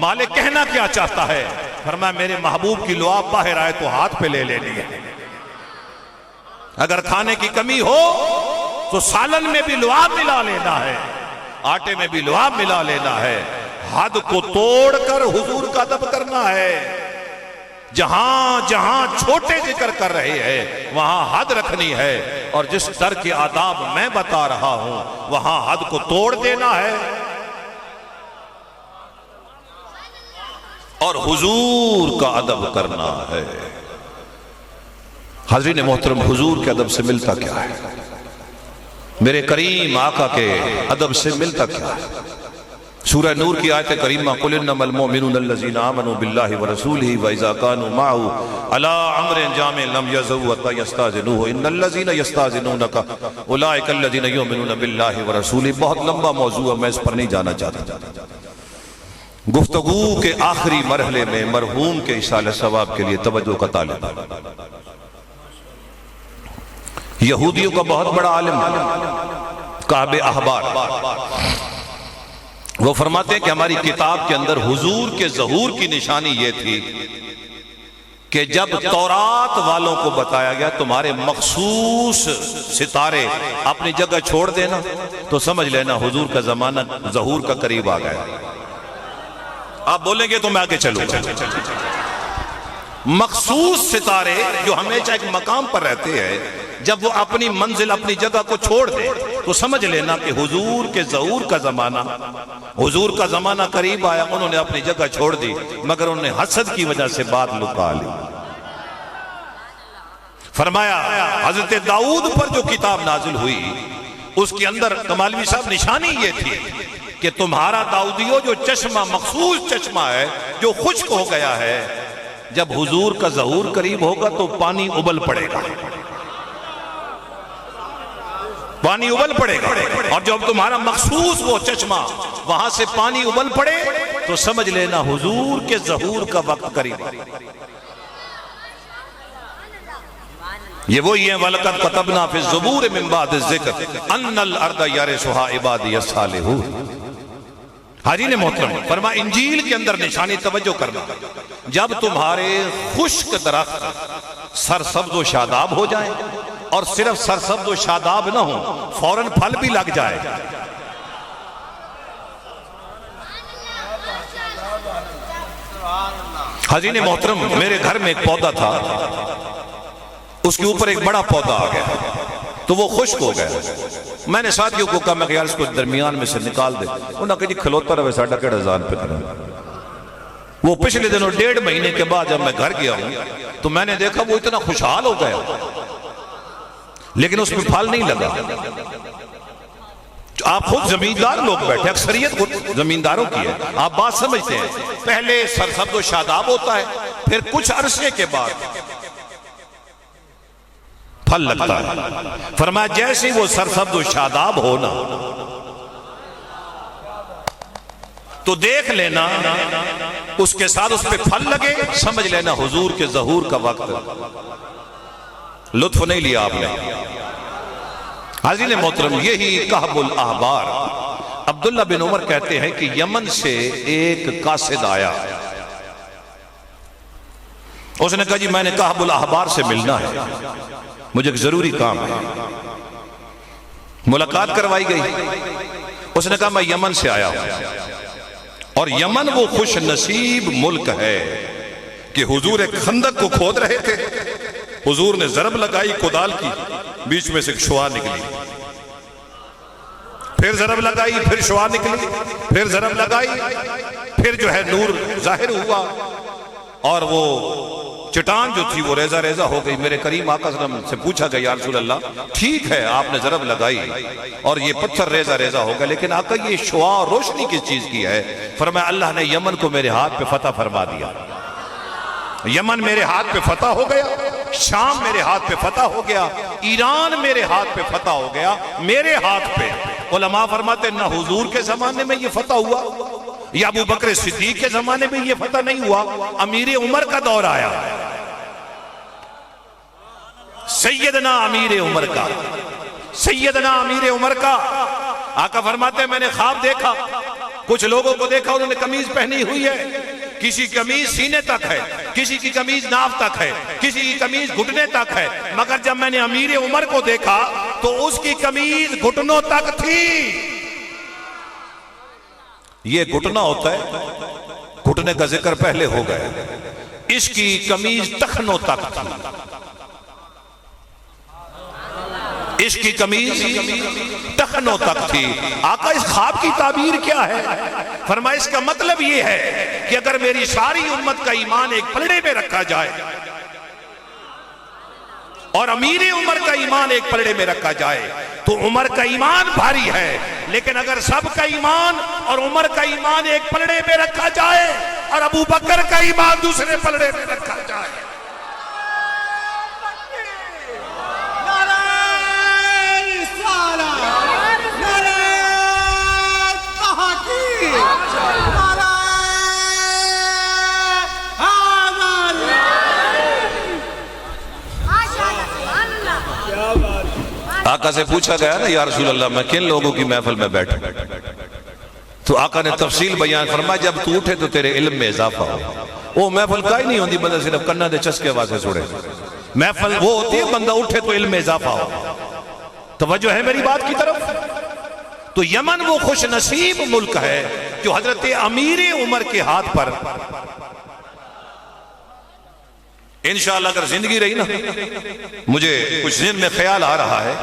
مالک کہنا کیا چاہتا ہے؟ فرمایا میرے محبوب کی لعاب باہر آئے تو ہاتھ پہ لے لینی ہے۔ اگر کھانے کی کمی ہو تو سالن میں بھی لعاب ملا لینا ہے، آٹے میں بھی لعاب ملا لینا ہے۔ حد کو توڑ کر حضور کا ادب کرنا ہے۔ جہاں جہاں چھوٹے ذکر کر رہے ہیں وہاں حد رکھنی ہے، اور جس در کے آداب میں بتا رہا ہوں وہاں حد کو توڑ دینا ہے اور حضور کا ادب کرنا ہے۔ حاضرین محترم، حضور کے ادب سے ملتا کیا ہے؟ میرے کریم آقا کے ادب سے ملتا کیا ہے؟ سورہ نور کی آیت کریمہ قُلْ إِنَّمَا الْمُؤْمِنُونَ الَّذِينَ آمَنُوا بِاللَّهِ وَرَسُولِهِ وَإِذَا كَانُوا مَعَهُ عَلَىٰ أَمْرٍ جَامِعٍ لَمْ يَذْهَبُوا حَتَّىٰ يَسْتَأْذِنُوهُ إِنَّ الَّذِينَ يَسْتَأْذِنُونَكَ أُولَٰئِكَ الَّذِينَ يُؤْمِنُونَ بِاللَّهِ وَرَسُولِهِ۔ بہت لمبا موضوع ہے، میں اس پر نہیں جانا چاہتا۔ گفتگو کے آخری مرحلے میں مرحوم کے اصالہ ثواب کے لیے توجہ کا طالب، یہودیوں کا بہت بڑا عالم کعب احبار، وہ فرماتے ہیں کہ ہماری کتاب کے اندر حضور کے ظہور کی نشانی یہ تھی کہ جب تورات والوں کو بتایا گیا تمہارے مخصوص ستارے اپنی جگہ چھوڑ دینا تو سمجھ لینا حضور کا زمانہ ظہور کا قریب آ گیا۔ آپ بولیں گے تو میں آگے چلوں گا۔ مخصوص ستارے جو ہمیشہ ایک مقام پر رہتے ہیں، جب وہ اپنی منزل اپنی جگہ کو چھوڑ دے تو سمجھ لینا کہ حضور کے ظہور کا زمانہ قریب آیا۔ انہوں نے اپنی جگہ چھوڑ دی مگر انہوں نے حسد کی وجہ سے بات لکا لی۔ فرمایا حضرت داؤد پر جو کتاب نازل ہوئی اس کے اندر کمالوی صاحب نشانی یہ تھی کہ تمہارا داؤدیو جو چشمہ مخصوص چشمہ ہے جو خشک ہو گیا ہے، جب حضور کا ظہور قریب ہوگا تو پانی ابل پڑے گا، پانی ابل پڑے گا، اور جب تمہارا مخصوص وہ چشمہ وہاں سے پانی ابل پڑے تو سمجھ لینا حضور کے ظہور کا وقت قریب ہے۔ یہ وہی ہے وَلَقَدْ كَتَبْنَا فِي الزُّبُورِ مِن بَعْدِ الذِّكْرِ أَنَّ الْأَرْضَ يَرِثُهَا عِبَادِيَ الصَّالِحُونَ۔ حاضرین محترم، فرما انجیل کے اندر نشانی توجہ کرنا، جب تمہارے خشک درخت سرسبز و شاداب ہو جائیں، اور صرف سرسبز و شاداب نہ ہوں، فوراً پھل بھی لگ جائے۔ حاضرین محترم، میرے گھر میں ایک پودا تھا، اس کے اوپر ایک بڑا پودا آ گیا تو وہ خشک ہو گیا۔ میں نے ساتھیوں کو کہا میں خیال اس کو درمیان میں سے نکال دے، انہوں نے کہا جی کھلوتا رہے ساڑھا کیڑا زان پہ کریں۔ وہ پچھلے دنوں 1.5 مہینے کے بعد جب میں گھر گیا ہوں تو میں نے دیکھا وہ اتنا خوشحال ہو گیا لیکن اس میں پھل نہیں لگا۔ آپ خود زمیندار لوگ بیٹھے، اکثریت خود زمینداروں کی ہے، آپ بات سمجھتے ہیں، پہلے سرسبز و شاداب ہوتا ہے، پھر کچھ عرصے کے بعد پھل لگتا ہے۔ فرمایا جیسے وہ سرسبز و شاداب ہونا تو دیکھ لینا اس کے ساتھ اس پہ پھل لگے، سمجھ لینا حضور کے ظہور کا وقت۔ لطف نہیں لیا آپ نے؟ حاضرین محترم، یہی کہب الاحبار، عبداللہ بن عمر کہتے ہیں کہ یمن سے ایک قاصد آیا، اس نے کہا جی میں نے کہب الاحبار سے ملنا ہے، مجھے ایک ضروری کام ہے۔ ملاقات کروائی گئی، اس نے کہا میں یمن سے آیا ہوں، اور یمن وہ خوش نصیب ملک ہے کہ حضور ایک خندق کو کھود رہے تھے، حضور نے ضرب لگائی کدال کی، بیچ میں سے ایک شعاع نکلی، پھر ضرب لگائی، پھر شعاع نکلی، پھر ضرب لگائی، پھر جو ہے نور ظاہر ہوا، اور وہ چٹان جو تھی وہ ریزہ ریزہ ہو گئی۔ میرے کریم آقا صلی اللہ علیہ وسلم سے پوچھا گیا یا رسول اللہ ٹھیک ہے آپ نے ضرب لگائی اور یہ پتھر ریزہ ریزہ ہو گیا، لیکن آقا یہ شعاع اور روشنی کس چیز کی ہے؟ فرمایا اللہ نے یمن کو میرے ہاتھ پہ فتح فرما دیا، یمن میرے ہاتھ پہ فتح ہو گیا، شام میرے ہاتھ پہ فتح ہو گیا، ایران میرے ہاتھ پہ فتح ہو گیا، میرے ہاتھ پہ۔ علماء فرماتے ہیں نہ حضور کے زمانے میں یہ فتح ہوا، یا ابو بکر صدیق کے زمانے میں یہ فتح نہیں ہوا، امیر عمر کا دور آیا، سیدنا امیر عمر کا، سیدنا امیر عمر کا آقا فرماتے ہیں میں نے خواب دیکھا، کچھ لوگوں کو دیکھا انہوں نے قمیض پہنی ہوئی ہے، کسی کی قمیض سینے تک ہے، کسی کی قمیض ناف تک ہے، کسی کی قمیض گھٹنے تک ہے، مگر جب میں نے امیر عمر کو دیکھا تو اس کی قمیض گھٹنوں تک تھی۔ یہ گھٹنا ہوتا ہے، گھٹنے کا ذکر پہلے ہو گیا، اس کی قمیض ٹخنوں تک تھی، اس کی قمیض ٹخنوں تک تھی۔ آقا اس خواب کی تعبیر کیا ہے؟ فرمایا اس کا مطلب یہ ہے کہ اگر میری ساری امت کا ایمان ایک پلڑے میں رکھا جائے اور امیر عمر کا ایمان ایک پلڑے میں رکھا جائے تو عمر کا ایمان بھاری ہے، لیکن اگر سب کا ایمان اور عمر کا ایمان ایک پلڑے میں رکھا جائے اور ابو بکر کا ایمان دوسرے پلڑے میں رکھا جائے، آقا سے پوچھا گیا نا یا رسول اللہ میں کن لوگوں کی محفل میں بیٹھوں، تو آقا نے تفصیل بیان فرمایا جب تو اٹھے تو تیرے علم میں اضافہ ہو۔ وہ محفل کا ہی نہیں ہوتی بندہ صرف کنہ دے چسکے واسے سوڑے، محفل وہ ہوتی ہے بندہ اٹھے تو علم میں اضافہ ہو۔ توجہ ہے میری بات کی طرف؟ تو یمن وہ خوش نصیب ملک ہے جو حضرت امیر عمر کے ہاتھ پر انشاءاللہ اگر زندگی رہی نا، مجھے کچھ ذہن میں خیال آ رہا ہے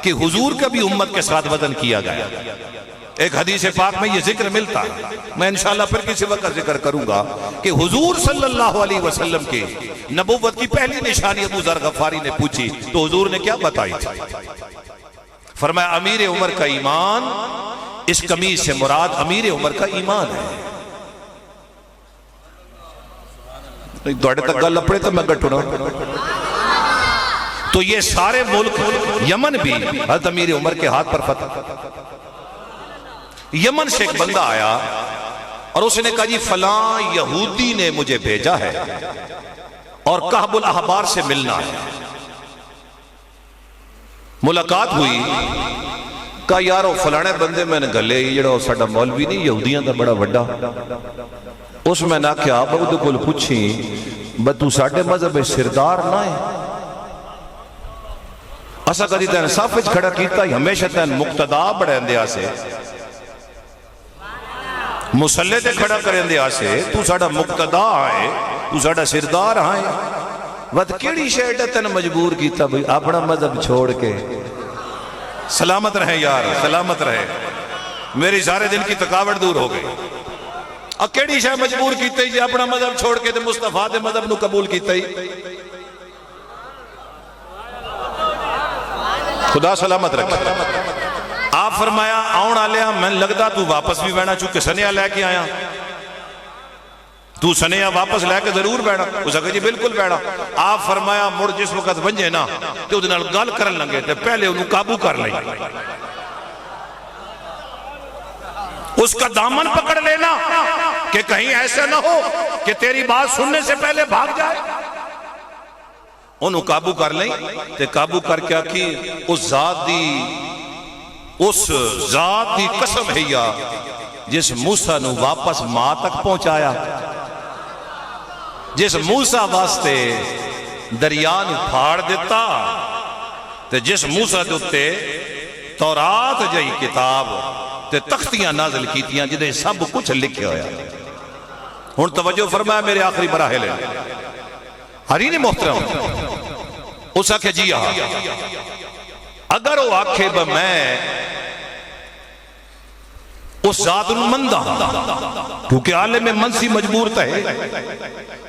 کہ حضور کا بھی امت کے ساتھ وزن کیا گیا۔ ایک حدیث پاک میں یہ ذکر ملتا ہے، میں انشاءاللہ پھر کسی وقت ذکر کروں گا کہ حضور صلی اللہ علیہ وسلم کے نبوت کی پہلی نشانی ابو ذر غفاری نے پوچھی تو حضور نے کیا بتائی تھی؟ فرمایا امیر عمر کا ایمان، اس قمیص سے مراد امیر عمر کا ایمان ہے۔ دوڑے تک گل لپڑے تو میں گٹھونا، تو یہ سارے ملک یمن بھی حضرت امیر عمر کے ہاتھ پر فتح۔ یمن سے ایک بندہ آیا اور اس نے کہا جی فلاں یہودی نے مجھے بھیجا ہے اور کعب الاحبار سے ملنا ہے۔ ملاقات ہوئی، کہا یارو فلانے بندے میں نے گلے جڑا ساڈا مولوی نہیں یہودیاں دا بڑا وڈا، اس میں نہ کیا بہت کل پوچھی تو ساڈے مذہب سردار نہ ہے، اسا کدی تین صف وچ کھڑا کیتا ہی ہمیشہ تین مقتدا بڑھندے سے مسلح تے کھڑا کرندے سے تو ساڈا مقتدا ہے، تو ساڈا سردار ہے، وقت کیڑی شے تین مجبور کیتا بھئی اپنا مذہب چھوڑ کے؟ سلامت رہے یار، سلامت رہے، میری سارے دن کی تھکاوٹ دور ہو گئی۔ کیڑی شے مجبور کیتے جی اپنا مذہب چھوڑ کے تے مصطفیٰ دے مذہب نو قبول کیتے ہی؟ خدا سلامت رکھے۔ آپ فرمایا آؤن آلیا میں لگدا تو واپس بھی بینا چونکہ سنیا لے کے آیا، تو سنیا واپس لے کے ضرور بینا؟ اس نے کہا جی بالکل بینا۔ آپ فرمایا مڑ جس وقت ونجے نا تے اودے نال گل کرن لگے تے پہلے انہوں قابو کر لیں، اس کا دامن پکڑ لینا کہ کہیں ایسا نہ ہو کہ تیری بات سننے سے پہلے بھاگ جائے۔ انہوں قابو کر لیں تے قابو کر کیا کی اس ذات دی قسم ہے یا جس موسیٰ نو واپس ماں تک پہنچایا، جس موسیٰ واسطے دریا نو پھاڑ دیتا تے جس موسیٰ دوتے تورات جائی کتاب تے تختیاں نازل کیتیاں جنہیں سب کچھ لکھے ہویا۔ ہن توجہ فرمایا میرے آخری مراحل ہے، ہری نے محترم اس آکھے جی اگر وہ آکھے با میں اس ذات مندہ کیونکہ عالم منسی مجبور ہے،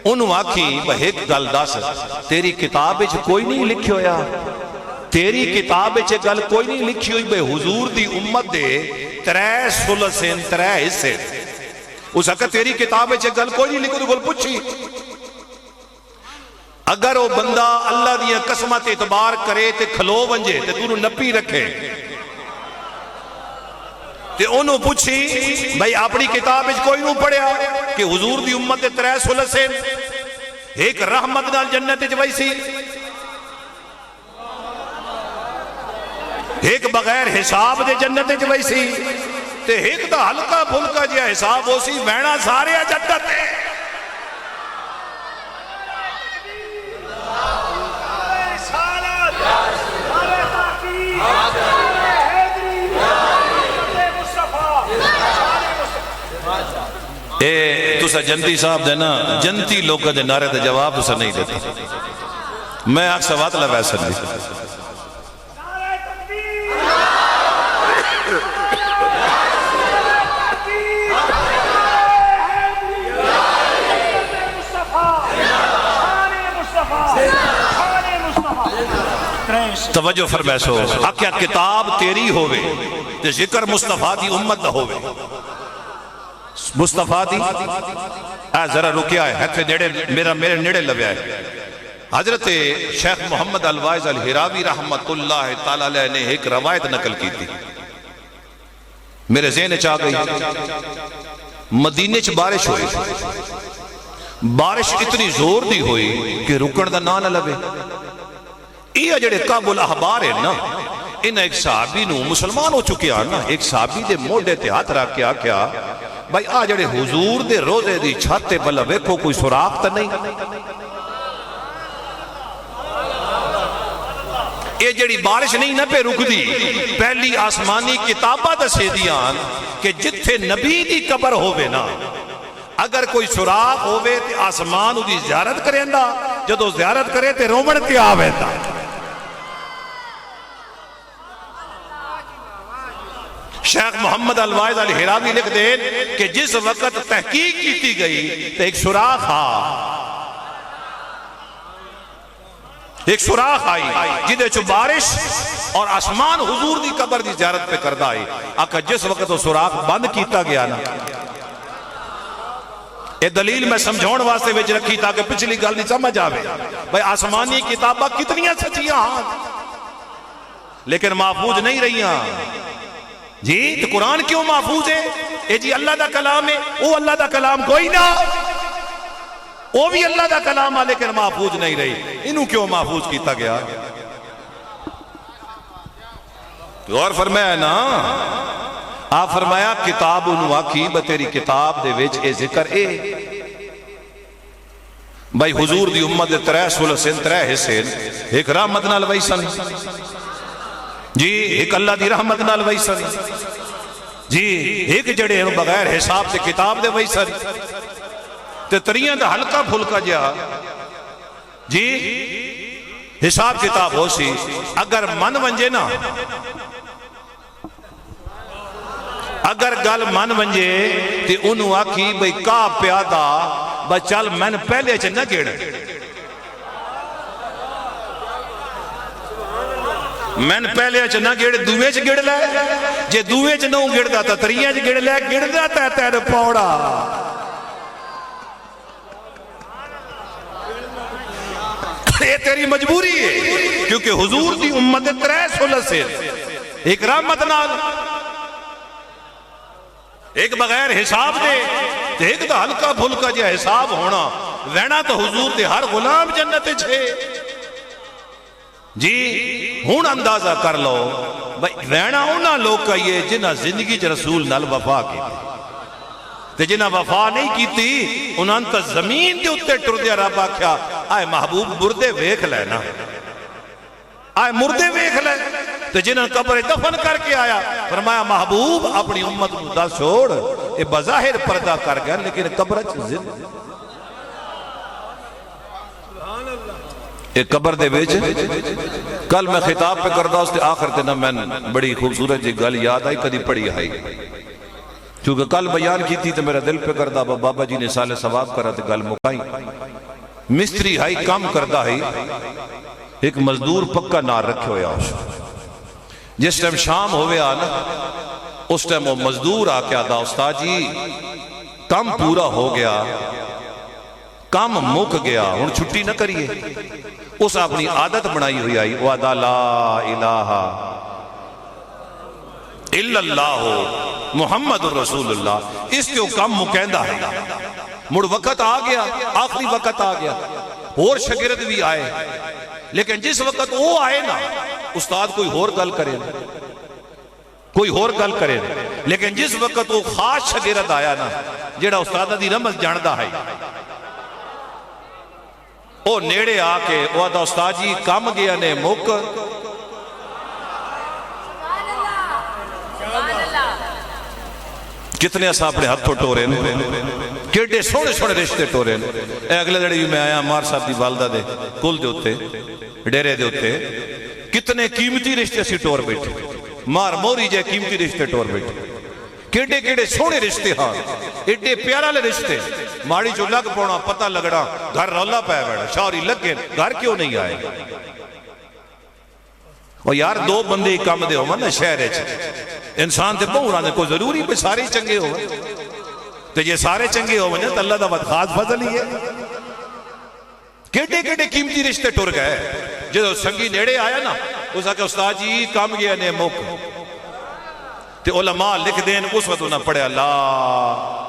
انہوں آکھی با ایک گل دس تیری کتاب وچ کوئی نہیں لکھی ہویا، تیری کتاب وچ گل کوئی نہیں لکھی ہوئی بے حضور دی امت دے 3 ثلثین 3 حصے، اس آکھا تیری کتاب وچ گل کوئی نہیں لکھی، تو گل پوچھی اگر وہ بندہ اللہ دیا قسمت اعتبار کرے تے کھلو ونجے تے تو نپی رکھے تے انہوں پوچھی بھائی اپنی کتاب وچ کوئی نوں پڑھیا کہ حضور دی امت دے 3 ثلثین ایک رحمت نال جنت وچ ویسی، ایک بغیر حساب دے جنت وچ ویسی تے ایک دا ہلکا پھلکا جہا حساب ہو سی وینا سارے جنت ہے. اے تسا جنتی صاحب دے نا جنتی لوگوں دے نعرے دے جواب تسا نہیں دیتا. میں آگ سوات لے ویسا نہیں. توجہ فرمیسو آکھیا کتاب تیری ہوئے تے ذکر مصطفیٰ دی امت دا ہوئے. مصطفیٰ دی ذرا رکیا ہے ہتھے میرے نیڑے لبیا ہے. حضرت شیخ محمد الوائز الہراوی رحمت اللہ تعالیٰ علیہ نے ایک روایت نقل کی تھی میرے ذہن چاہ گئی. مدینے چ بارش ہوئی. بارش اتنی زور دی ہوئی کہ رکن دا نہ لبے. یہ جڑے کعب احبار ہیں نا ان ایک صحابی نو مسلمان ہو چکے ہیں نا ایک صحابی دے موڈے تے ہاتھ رکھ کے آکھیا بھائی آ جڑے حضور دے روزے دی چھت تے بلا ویکھو کوئی سراغ تے نہیں. یہ جڑی بارش نہیں نہ پہ رک دی پہلی آسمانی کتابہ دسے دیاں کہ جتھے نبی دی قبر ہووے نا اگر کوئی سراغ ہووے تے آسمان دی زیارت کریں دا جدو زیارت کرے تے رومن تے آوے دا. شیخ محمد الوائز الہراوی لکھ دیں کہ جس وقت تحقیق کی گئی تو ایک سوراخ آئی جدے چو بارش اور آسمان حضور دی قبر دی زیارت پہ کردہ آئی. آقا جس وقت وہ سوراخ بند کیتا گیا نا یہ دلیل میں سمجھون واسطے وچ رکھی تاکہ پچھلی گل نہیں سمجھ آوے. بھئی آسمانی کتابہ کتنیاں سچیاں لیکن محفوظ نہیں رہیاں. جی تو قرآن کیوں محفوظ ہے؟ اے جی اللہ دا کلام ہے وہ اللہ دا کلام کوئی نہ وہ بھی اللہ دا کلام ہے لیکن محفوظ نہیں رہی. انہوں کیوں محفوظ کیتا گیا؟ غور فرمایا نا آپ فرمایا کتاب انہوں آکھی بتیری کتاب دے ویچ اے ذکر اے بھائی حضور دی امت دے 3 سلسین 3 حسین ایک رحمت نال ویسن جی ایک اللہ دی رحمت نال ویسن جی ایک جڑے بغیر حساب سے کتاب دے ویسن تے تریاں دا ہلکا پھلکا جا جی حساب کتاب ہو سی اگر من ونجے نا اگر گل من ونجے تے انہوں آکھی بھئی کا پیادا بچال من پہلے چھ نہ گیڑ من پہلے چھ نہ گیڑ دوے چھ گیڑ لے جے دوے چھ نہ گیڑ داتا تریاں چھ گیڑ لے گیڑ داتا ہے تیرے پوڑا. یہ تیری مجبوری ہے کیونکہ حضور دی امت 3 سلسین ایک رحمت نال ایک بغیر حساب دے ایک دا ہلکا پھلکا جا حساب ہونا وینا تو حضور دے ہر غلام جنت چھے. جی ہون اندازہ کر لو وینا انہا لوگ کہیے جنہ زندگی چ رسول نال وفا کی تے جنہ وفا نہیں کی تھی انہاں تا زمین دے اتے ٹر دیا رب آکھیا آئے محبوب مردے ویکھ لے نا آئے مردے ویکھ لے تے جنہاں قبر دفن کر کے آیا فرمایا محبوب اپنی امت کو دا چھوڑ اے بظاہر پردہ کر گیا لیکن قبر زندہ ایک قبر دے بیچ کل میں خطاب پہ کردہ اس تے آخر تے نہ میں بڑی خوبصورت جی گل یاد آئی کدی پڑی آئی کیونکہ کل بیان کی تھی تو میرا دل پہ کردہ بابا جی نے سال ثواب کرا تے گل مکائی مستری ہائی کام کردہ ہی ایک مزدور پکا نار رکھے ہویا جس ٹائم شام ہوئے آنا اس ٹائم وہ مزدور آکے آدھا استاد جی کام پورا ہو گیا کام مک گیا ہن چھٹی نہ کریے اس اپنی عادت بنائی ہوئی آئی وَعَدَى لَا إِلَٰهَ إِلَّا اللَّهُ محمد الرسول اللہ اس کے کام مکیندہ ہے مڑ وقت آ گیا آخری وقت آ گیا اور شگرد بھی آئے لیکن جس وقت وہ آئے نا استاد کوئی اور گل کرے کوئی اور گل کرے لیکن جس وقت وہ خاص شاگرد آیا نا جیڑا استاد دی رمز جاندا ہے وہ نیڑے آ کے وہ آدھا استاد جی کام گیا نے مک کتنے ایسا اپنے ہاتھوں ٹورے کیڑے سونے سونے رشتے ٹورے اے اگلے دڑی میں آیا مار صاحب دی والدہ دے کل دے ہوتے ڈیرے دے ہوتے کتنے قیمتی رشتے سی ٹور بیٹھے مار موری جائے قیمتی رشتے ٹور بیٹھے کیڑے کیڑے سونے رشتے ہاں ایڈے پیارا لے رشتے ماڑی جو لگ پونا پتہ لگڑا گھر رولا پہ بیڑا شاوری لگ گئے گھر کیوں نہیں آئے اور یار دو بندے کام دے ہو نا شہر انسان تے بہورا نے کوئی ضروری پہ سارے چنگے ہو تو یہ سارے چنگے ہو تو اللہ دا بات خاص فضل ہی ہے کیڑے کیڑے قیمتی رشتے ٹر گئے جو سنگی نیڑے آیا نا اس آکے استاد جی کام گیا نے موک تے علماء لکھ دین اس وقت انہاں پڑھے اللہ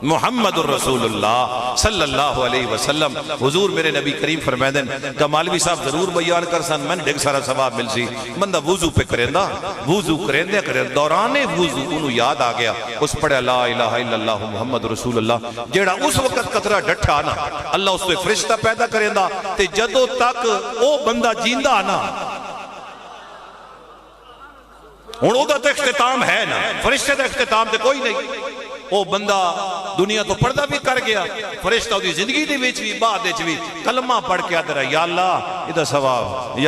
محمد الرسول اللہ صلی اللہ علیہ وسلم حضور میرے نبی کریم فرمائدن کہ مولوی صاحب ضرور بیان کر سن میں ڈھگ سارا ثواب مل سی بندہ وضو پہ کرندہ وضو کرندے دوران وضو انہوں یاد آ گیا اس پڑھے لا الہ الا اللہ محمد رسول اللہ جیڑا اس وقت قطرہ ڈٹھا نا اللہ اس پہ فرشتہ پیدا کرندہ تے جدو تک او بندہ جیندہ نا ہن او دا تے اختتام ہے نا فرشتے دا اختتام تے کوئی نہیں وہ بندہ دنیا تو پردہ بھی کر گیا فرشتہ دی زندگی دی وچ بھی بعد وچ بھی کلمہ پڑھ کے آدھرا یا اللہ ادھا ثواب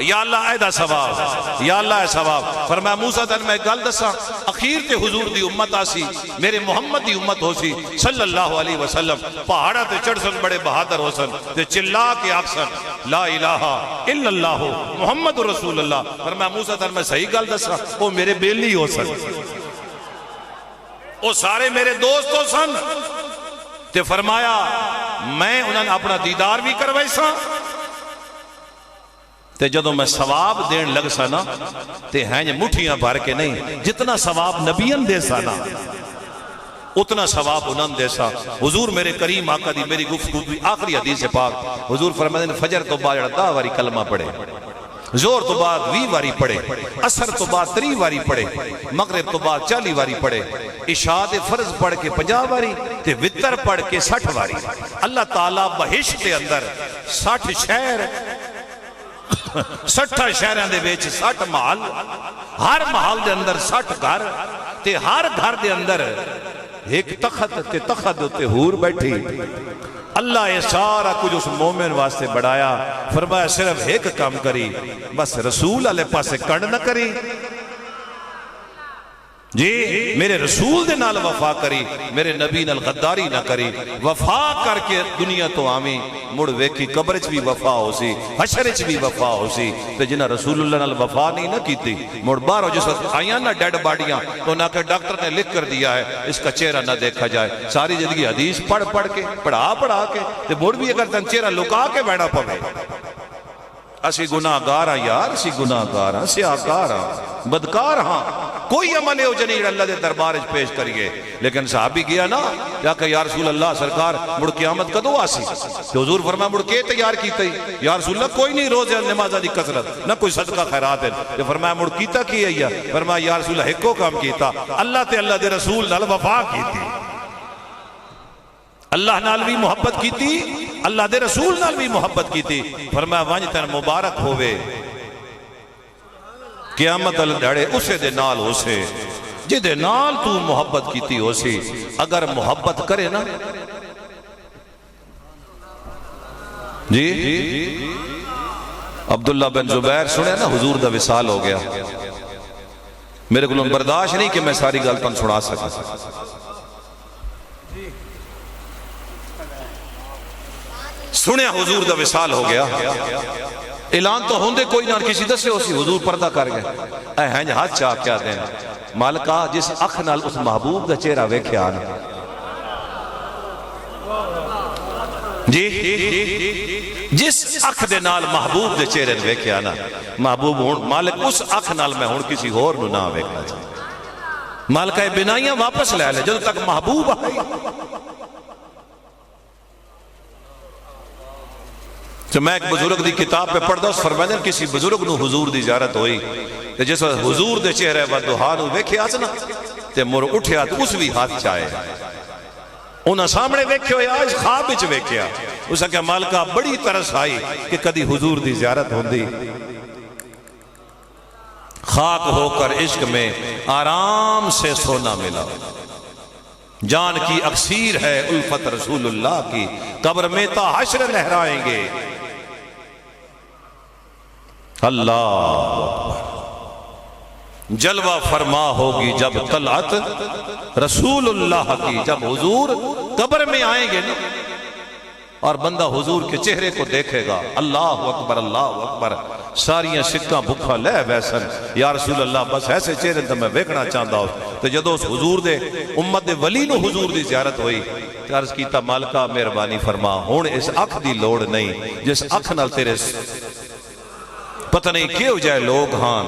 یا اللہ ایدہ ثواب یا اللہ اے ثواب فرمایا موسیٰ تن میں گل دسا اخیر تے حضور دی امت آسی میرے محمد دی امت ہو سی صلی اللہ علیہ وسلم پہاڑا تے چڑھ سن بڑے بہادر ہو سن تے چلا کے آکسن لا الہ الا اللہ محمد رسول اللہ فرمایا موسیٰ تن میں صحیح گل دسا وہ میرے بیلی ہو سن وہ سارے میرے دوست ہو سن تے فرمایا میں انہوں نے اپنا دیدار بھی کروائی سا تے جدو میں ثواب دین لگ سا نا تے ہیں یہ مٹھیاں بھر کے نہیں جتنا ثواب نبیان دے سا نا اتنا ثواب انہوں دے سا حضور میرے کریم آقا دی میری گفتگو دی آخری حدیث پاک حضور فرمائے فجر تو بعد 10 واری کلمہ پڑھے زور تو بعد 20 واری پڑھے عصر تو بعد 30 واری پڑھے مغرب تو بعد 40 واری پڑھے عشاء پھرض پڑھ کے 50 واری تے وتر پڑھ کے 60 واری اللہ تعالیٰ بہشت کے اندر 60 شہر 60 شہران دے بیچ 60 محل ہر محل دے اندر 60 گھر تے ہر گھر دے اندر ایک تخت تے تخت تے حور بیٹھی اللہ یہ سارا کچھ اس مومن واسطے بڑھایا فرمایا صرف ایک کام کری بس رسول علیہ پاسے کڑ نہ کری جی میرے رسول دے نال وفا کری میرے نبی نال غداری نہ کری وفا کر کے دنیا تو آمی مڑ ویکھی قبرچ بھی وفا ہو سی حشرچ بھی وفا ہو سی تو جنہ رسول اللہ نال وفا نہیں نہ کیتی مڑ بارو جس وقت آئیاں نہ ڈیڈ باڈیاں تو نہ کہ ڈاکٹر نے لکھ کر دیا ہے اس کا چہرہ نہ دیکھا جائے ساری زندگی حدیث پڑھ کے پڑھا کے تو مڑ بھی اگر تن چہرہ لکا کے بیٹھا پوے اسی گناہ گار ہاں یار اسی گناہ گار ہاں سیاہکار ہاں بدکار ہاں کوئی عمل ہو جنید اللہ دے دربار پیش کریے لیکن صحابی گیا نا یا کہ یا رسول اللہ سرکار مڑ قیامت کدو آسی تو حضور فرمایا مڑ کے تیار کیتا ہی یا رسول اللہ کوئی نہیں روز نمازہ دی کثرت نہ کوئی صدقہ خیرات ہے تو فرمایا مڑ کیتا کی ہے فرمایا یا رسول اللہ ایک کو کام کیتا اللہ تے اللہ دے رسول نال وفا کیتی اللہ نال بھی محبت کیتی اللہ دے رسول نال بھی محبت کیتی فرمایا وانج تن مبارک ہوئے قیامت الڈھڑے اسے دے نال ہو سے جے دے نال تو محبت کیتی ہو سی اگر محبت کرے نا جی عبداللہ بن زبیر سنے نا حضور دا وصال ہو گیا میرے کو برداشت نہیں کہ میں ساری گلتاں سنا سکا سنیا حضور دا وصال ہو گیا اعلان تو ہوندے کوئی نہ کسی دسے ہو سی حضور پردہ کر گئے اے ہنج ہاتھ چاہ کیا دینا مالکہ جس اکھ نال اس محبوب دا چہرہ ویکھے آنا جی جس اکھ دے نال محبوب دے چہرے ویکھے آنا محبوب ہون مالک اس اکھ نال میں ہون کسی اور نو نہ ویکھنا چاہے مالکہ بنائیاں واپس لے لے جب تک محبوب آئی تو میں ایک بزرگ دی کتاب پہ پڑھدا اس فرمایا کسی بزرگ نو حضور دی زیارت ہوئی تے جس وقت حضور دے چہرے ودوہا نو ویکھیا سی نا تے مر اٹھیا تے اس بھی ہاتھ چائے انہاں سامنے ویکھے ہوئے آج خواب وچ ویکھیا اس کہ مالکہ بڑی ترس آئی کہ کدی حضور دی زیارت ہوندی خاک ہو کر عشق میں آرام سے سونا ملا جان کی اکسیر ہے الفت رسول اللہ کی قبر میں تا حشر لہرائیں گے اللہ اکبر جلوہ فرما ہوگی جب طلعت رسول اللہ کی جب حضور قبر میں آئیں گے نا اور بندہ حضور کے چہرے کو دیکھے گا اللہ اکبر ساریاں سکاں بھکھا لے ویسن یا رسول اللہ بس ایسے چہرے تو میں ویکھنا چاہتا ہوں تو جدو اس حضور دے امت دے ولی نو حضور دی زیارت ہوئی تو عرض کیتا مالکہ مہربانی فرما ہون اس اکھ دی لوڑ نہیں جس اکھ نال تیرے پتہ نہیں کیوں جائے لوگ ہاں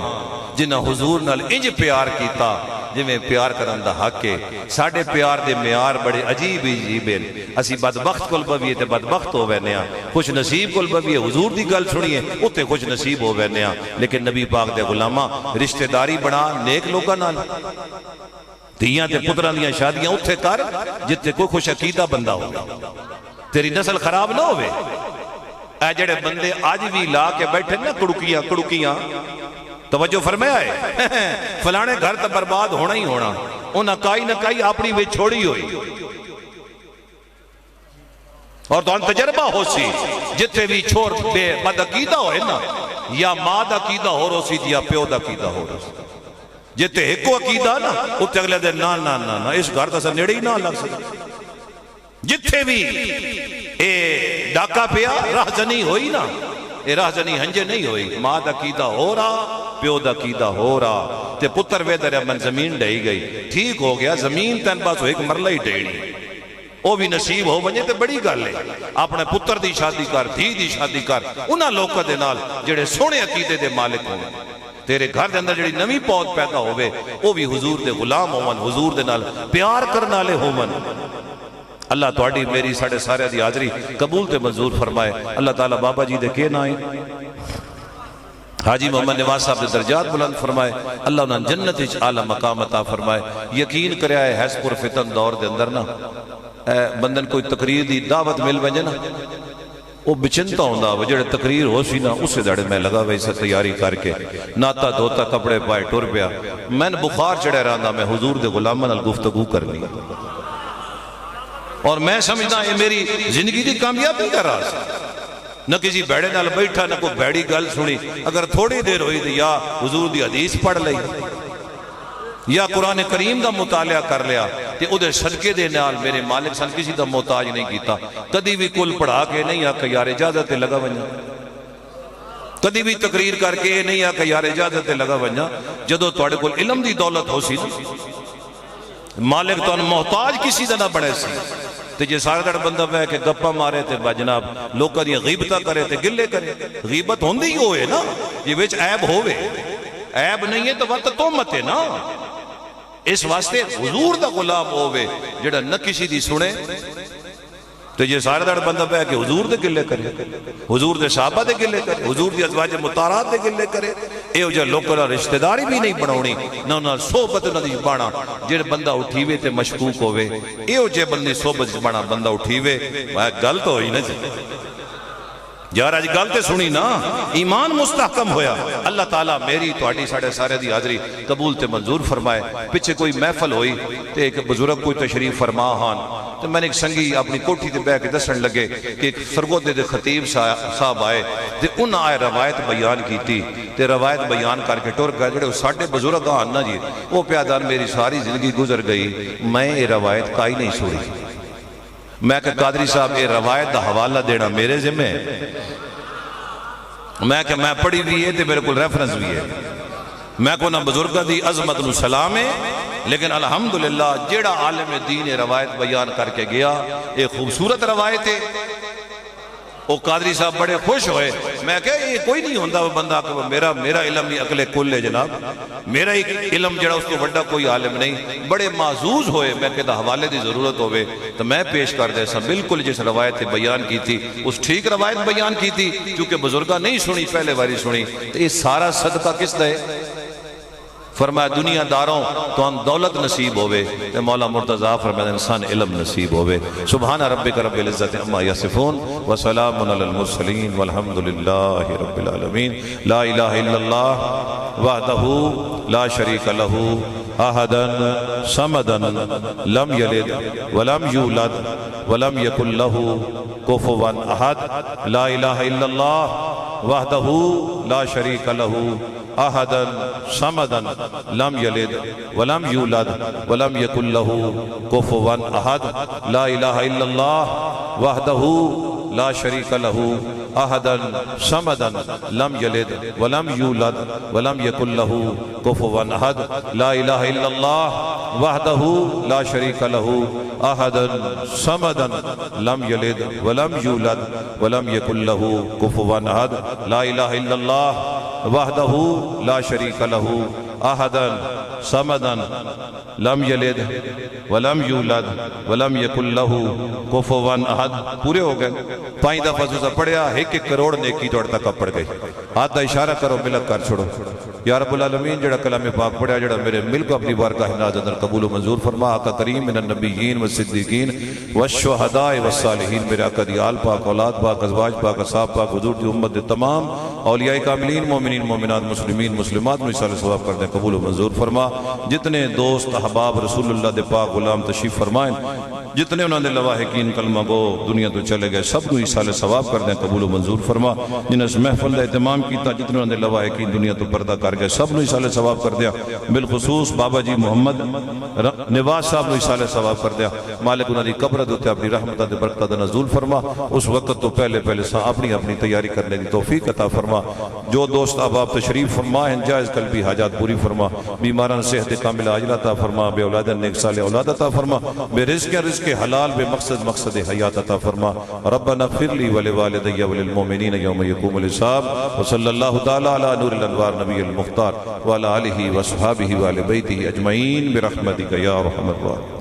جنہ حضور نال انج پیار کیتا جی میں پیار کرن دا حق ہے ساڑھے پیار دے معیار بڑے عجیب ہیں اسی بدبخت کل بویے تے بدبخت ہو وینیا خوش نصیب کل بویے حضور دی گل سنیے اتے خوش نصیب ہو وینیا لیکن نبی پاک دے غلامہ رشتہ داری بنا نیک لوگاں نال دھیاں تے پتراں دیاں شادیاں اتھے کر جتے کوئی خوش عقیدہ بندہ ہو تیری نسل خراب نہ ہوئے اے جڑے بندے آج بھی لا کے بیٹھے نا کڑکیاں توجہ فرمایا ہے فلانے گھر تا برباد ہونا ہی ہونا انہاں کائی نہ کائی اپنی وے چھوڑی ہوئی اور تو ان تجربہ ہو سی جتے بھی چھوڑ بے بد عقیدہ ہوئے نا یا ماد عقیدہ ہو رو سی یا پیود عقیدہ ہو رو سی جتے ایکو عقیدہ نا اتے اگلے دے نا اس گھر تا سا نیڑے ہی نہ لگ سکتا جتے بھی اے ڈاکہ پیا راہ جنی ہوئی نا اے راہ جنی ہنجے نہیں ہوئی ماد عقیدہ ہو رہا پیود عقیدہ ہو رہا تے پتر وے در من زمین ڈہی گئی ٹھیک ہو گیا زمین تین پاس ایک مرلہ ہی ڈیڑی وہ بھی نصیب ہو بنجے تے بڑی گل ہے اپنے پتر دی شادی کر دھی دی شادی کر انہاں لوکاں دے نال جڑے سونے عقیدے دے مالک ہوں تیرے گھر دے اندر جڑی نوی پود پیدا ہوئے وہ بھی حضور دے غلام ہومن حضور دے نال پیار کرنا لے ہومن اللہ توڑی میری ساڑھے سارے دی حاضری قبول تے منظور فرمائے اللہ تعالیٰ بابا جی دے کے نہ آئیں حاجی محمد نواز صاحب دے درجات بلند فرمائے اللہ انہاں جنت اچ اعلی مقام عطا فرمائے یقین کرے آئے حیث پر فتن دور دے اندر نا بندن کوئی تقریر دی دعوت مل بجے نا وہ بچنتا ہوندہ وہ جڑے تقریر ہو سی نا اسے دڑے میں لگا ویسے تیاری کر کے ناتا دھوتا کپڑے پائے ٹور پیا میں نے بخار چڑھے رہا میں حضور دے غلامن الگفتگو کرنی اور میں سمجھنا یہ میری زندگی دی کامیابی کا راز نہ کسی بیڑے نال بیٹھا نہ کوئی بیڑی گل سنی اگر تھوڑی دیر ہوئی تھی یا حضور دی حدیث پڑھ لئی یا قرآن کریم دا مطالعہ کر لیا تے ادھے صدقے دے نال میرے مالک سن کسی دا محتاج نہیں کیتا کدی بھی کل پڑھا کے نہیں آکا یار اجازت لگا ونجا کدی بھی تقریر کر کے نہیں آکا یار اجازت لگا ونجا جدو توڑے کل علم دی دولت ہو سی مالک تو ان محتاج کسی دا نہ بڑھے سی تے جے سارے دڑ بندہ پہ کہ گپا مارے تے جناب لوکا دیا غیبتہ کرے تے گلے کرے غیبت ہوندی ہی ہوئے نا یہ ویچ عیب ہوئے عیب نہیں ہے تو وقت تومت ہے نا اس واسطے حضور دا غلام ہوئے جڑا نہ کسی دی سنے تو یہ سارے دڑ بندہ پہ کہ حضور دے گلے کرے حضور دے صحابہ دے گلے کرے حضور دی ازواج مطارات دے گلے کرے اے جو لوکلا رشتہ داری بھی نہیں بناونی نہ انہاں صحبت نہ دی بانا جڑے بندہ اٹھیوے تے مشکوک ہوئے اے جو بندی صحبت بانا بندہ اٹھیوے گل تو ہوئی نا جی یار آج گلتے سنی نا ایمان مستحکم ہویا اللہ تعالیٰ میری توڑی ساڑھے سارے دی حاضری قبول تے منظور فرمائے پچھے کوئی محفل ہوئی تے ایک بزرگ کوئی تشریف فرما ہان تو میں نے ایک سنگی اپنی کوٹھی تے بے کے دسن لگے کہ ایک فرگودے دے خطیب صاحب آئے تے ان آئے روایت بیان کی تھی تے روایت بیان کر کے ٹور گئے جڑے ساڑھے بزرگ آن نا جی وہ پیادار میری ساری زندگی گزر گئی میں یہ روایت کائی نہیں سوڑی میں کہ قادری صاحب یہ روایت دا حوالہ دینا میرے ذمہ میں کہ میں پڑھی بھی ہے تے میرے کو ریفرنس بھی ہے میں کو نہ بزرگہ دی عظمت نو سلام ہے لیکن الحمدللہ جیڑا عالم دین روایت بیان کر کے گیا ایک خوبصورت روایت ہے وہ قادری صاحب بڑے خوش ہوئے. میں کہا یہ کوئی نہیں ہوندہ وہ بندہ کہ میرا علم ہی عقل کل ہے جناب, میرا ہی علم جڑا اس کو بڑا کوئی عالم نہیں. بڑے معزوز ہوئے. میں کہتا حوالے دی ضرورت ہوئے تو میں پیش کر دے سا. بالکل جس روایت بیان کی تھی اس ٹھیک روایت بیان کی تھی, کیونکہ بزرگاں نہیں سنی, پہلے باری سنی. تو یہ سارا صدقہ کس دے؟ فرمایا دنیا داروں تو ان دولت نصیب ہوئے, مولا مرتضیٰ فرمایا انسان علم نصیب ہوئے. سبحان ربک رب العزت عما یصفون وسلام علی المرسلین والحمد للہ رب العالمین. لا الہ الا اللہ وحدہ لا شریک لہ احدا صمدا لم یلد ولم یولد ولم یکن لہ کفوا احد. لا الہ الا اللہ وحدہ لا شریک لہ احدا صمدا لم یلد ولم یولد ولم یکن لہ کفوا احد. لا الہ الا اللہ وحدہ لا شریک لہ احدا صمدا لم یلد ولم یولد ولم یکن لہ کفوا احد. لا الہ الا اللہ وحدہ لا شریک لہ احدا صمدا لم یلد ولم یولد ولم یکن لہ کفوا احد. لا الہ الا اللہ وحدہ لا شریک لہ احدا صمدا لم یلد ولم یولد ولم یکن لہ کفوا احد. پورے ہو گئے. 5 دفعہ سوزہ پڑھیا, 1 کروڑ نیکی توڑ تک پڑ گئی. ہاتھ دا اشارہ کرو, ملک کر چھوڑو. یا رب العالمین جڑا کلام پاک پڑھیا, جڑا میرے ملک اپنی بارگاہ ناز اندر قبول و منظور فرما. آقا کریم من النبیین والصدیقین والشہداء والصالحین. میرے آقا دی آل پاک, اولاد پاک, ازواج پاک, اصحاب پاک, حضور دی امت دی تمام اولیاء کاملین, مومنین, مومنات, مسلمین, مسلمات میں صالح ثواب کر دیں, قبول و منظور فرما. جتنے دوست احباب رسول اللہ دے پاک غلام تشریف فرمائیں, جتنے انہوں نے لواحقین کلمہ گو دنیا تو چلے گئے, سب کو ایصال ثواب کر دیں, قبول و منظور فرما. جنہیں اس محفل کا اہتمام کیتا, جتنے انہوں نے لواحقین دنیا تو پردہ کر گئے, سب کو ایصال ثواب کر دیا. بالخصوص بابا جی محمد نواز صاحب کو ایصال ثواب کر دیا. مالک انہوں نے قبر دوتے اپنی رحمتہ دے برکتہ دے نزول فرما. اس وقت تو پہلے اپنی تیاری کرنے کی توفیق عطا فرما. جو دوست احباب تشریف فرما ہیں, جائز قلبی حاجات پوری فرما. بیماران صحت کامل عاجلہ عطا فرما. بے اولاد نیک صالح اولاد عطا فرما. بے رزق حلال بے مقصد حیات عطا فرما. ربنا اغفر لی ولوالدی وللمؤمنین یوم یقوم الحساب. وصلی اللہ تعالی علی نور الانوار نبی المختار وعلی آلہ وصحابہ وآل بیتہ اجمعین برحمتک یا ارحم الراحمین.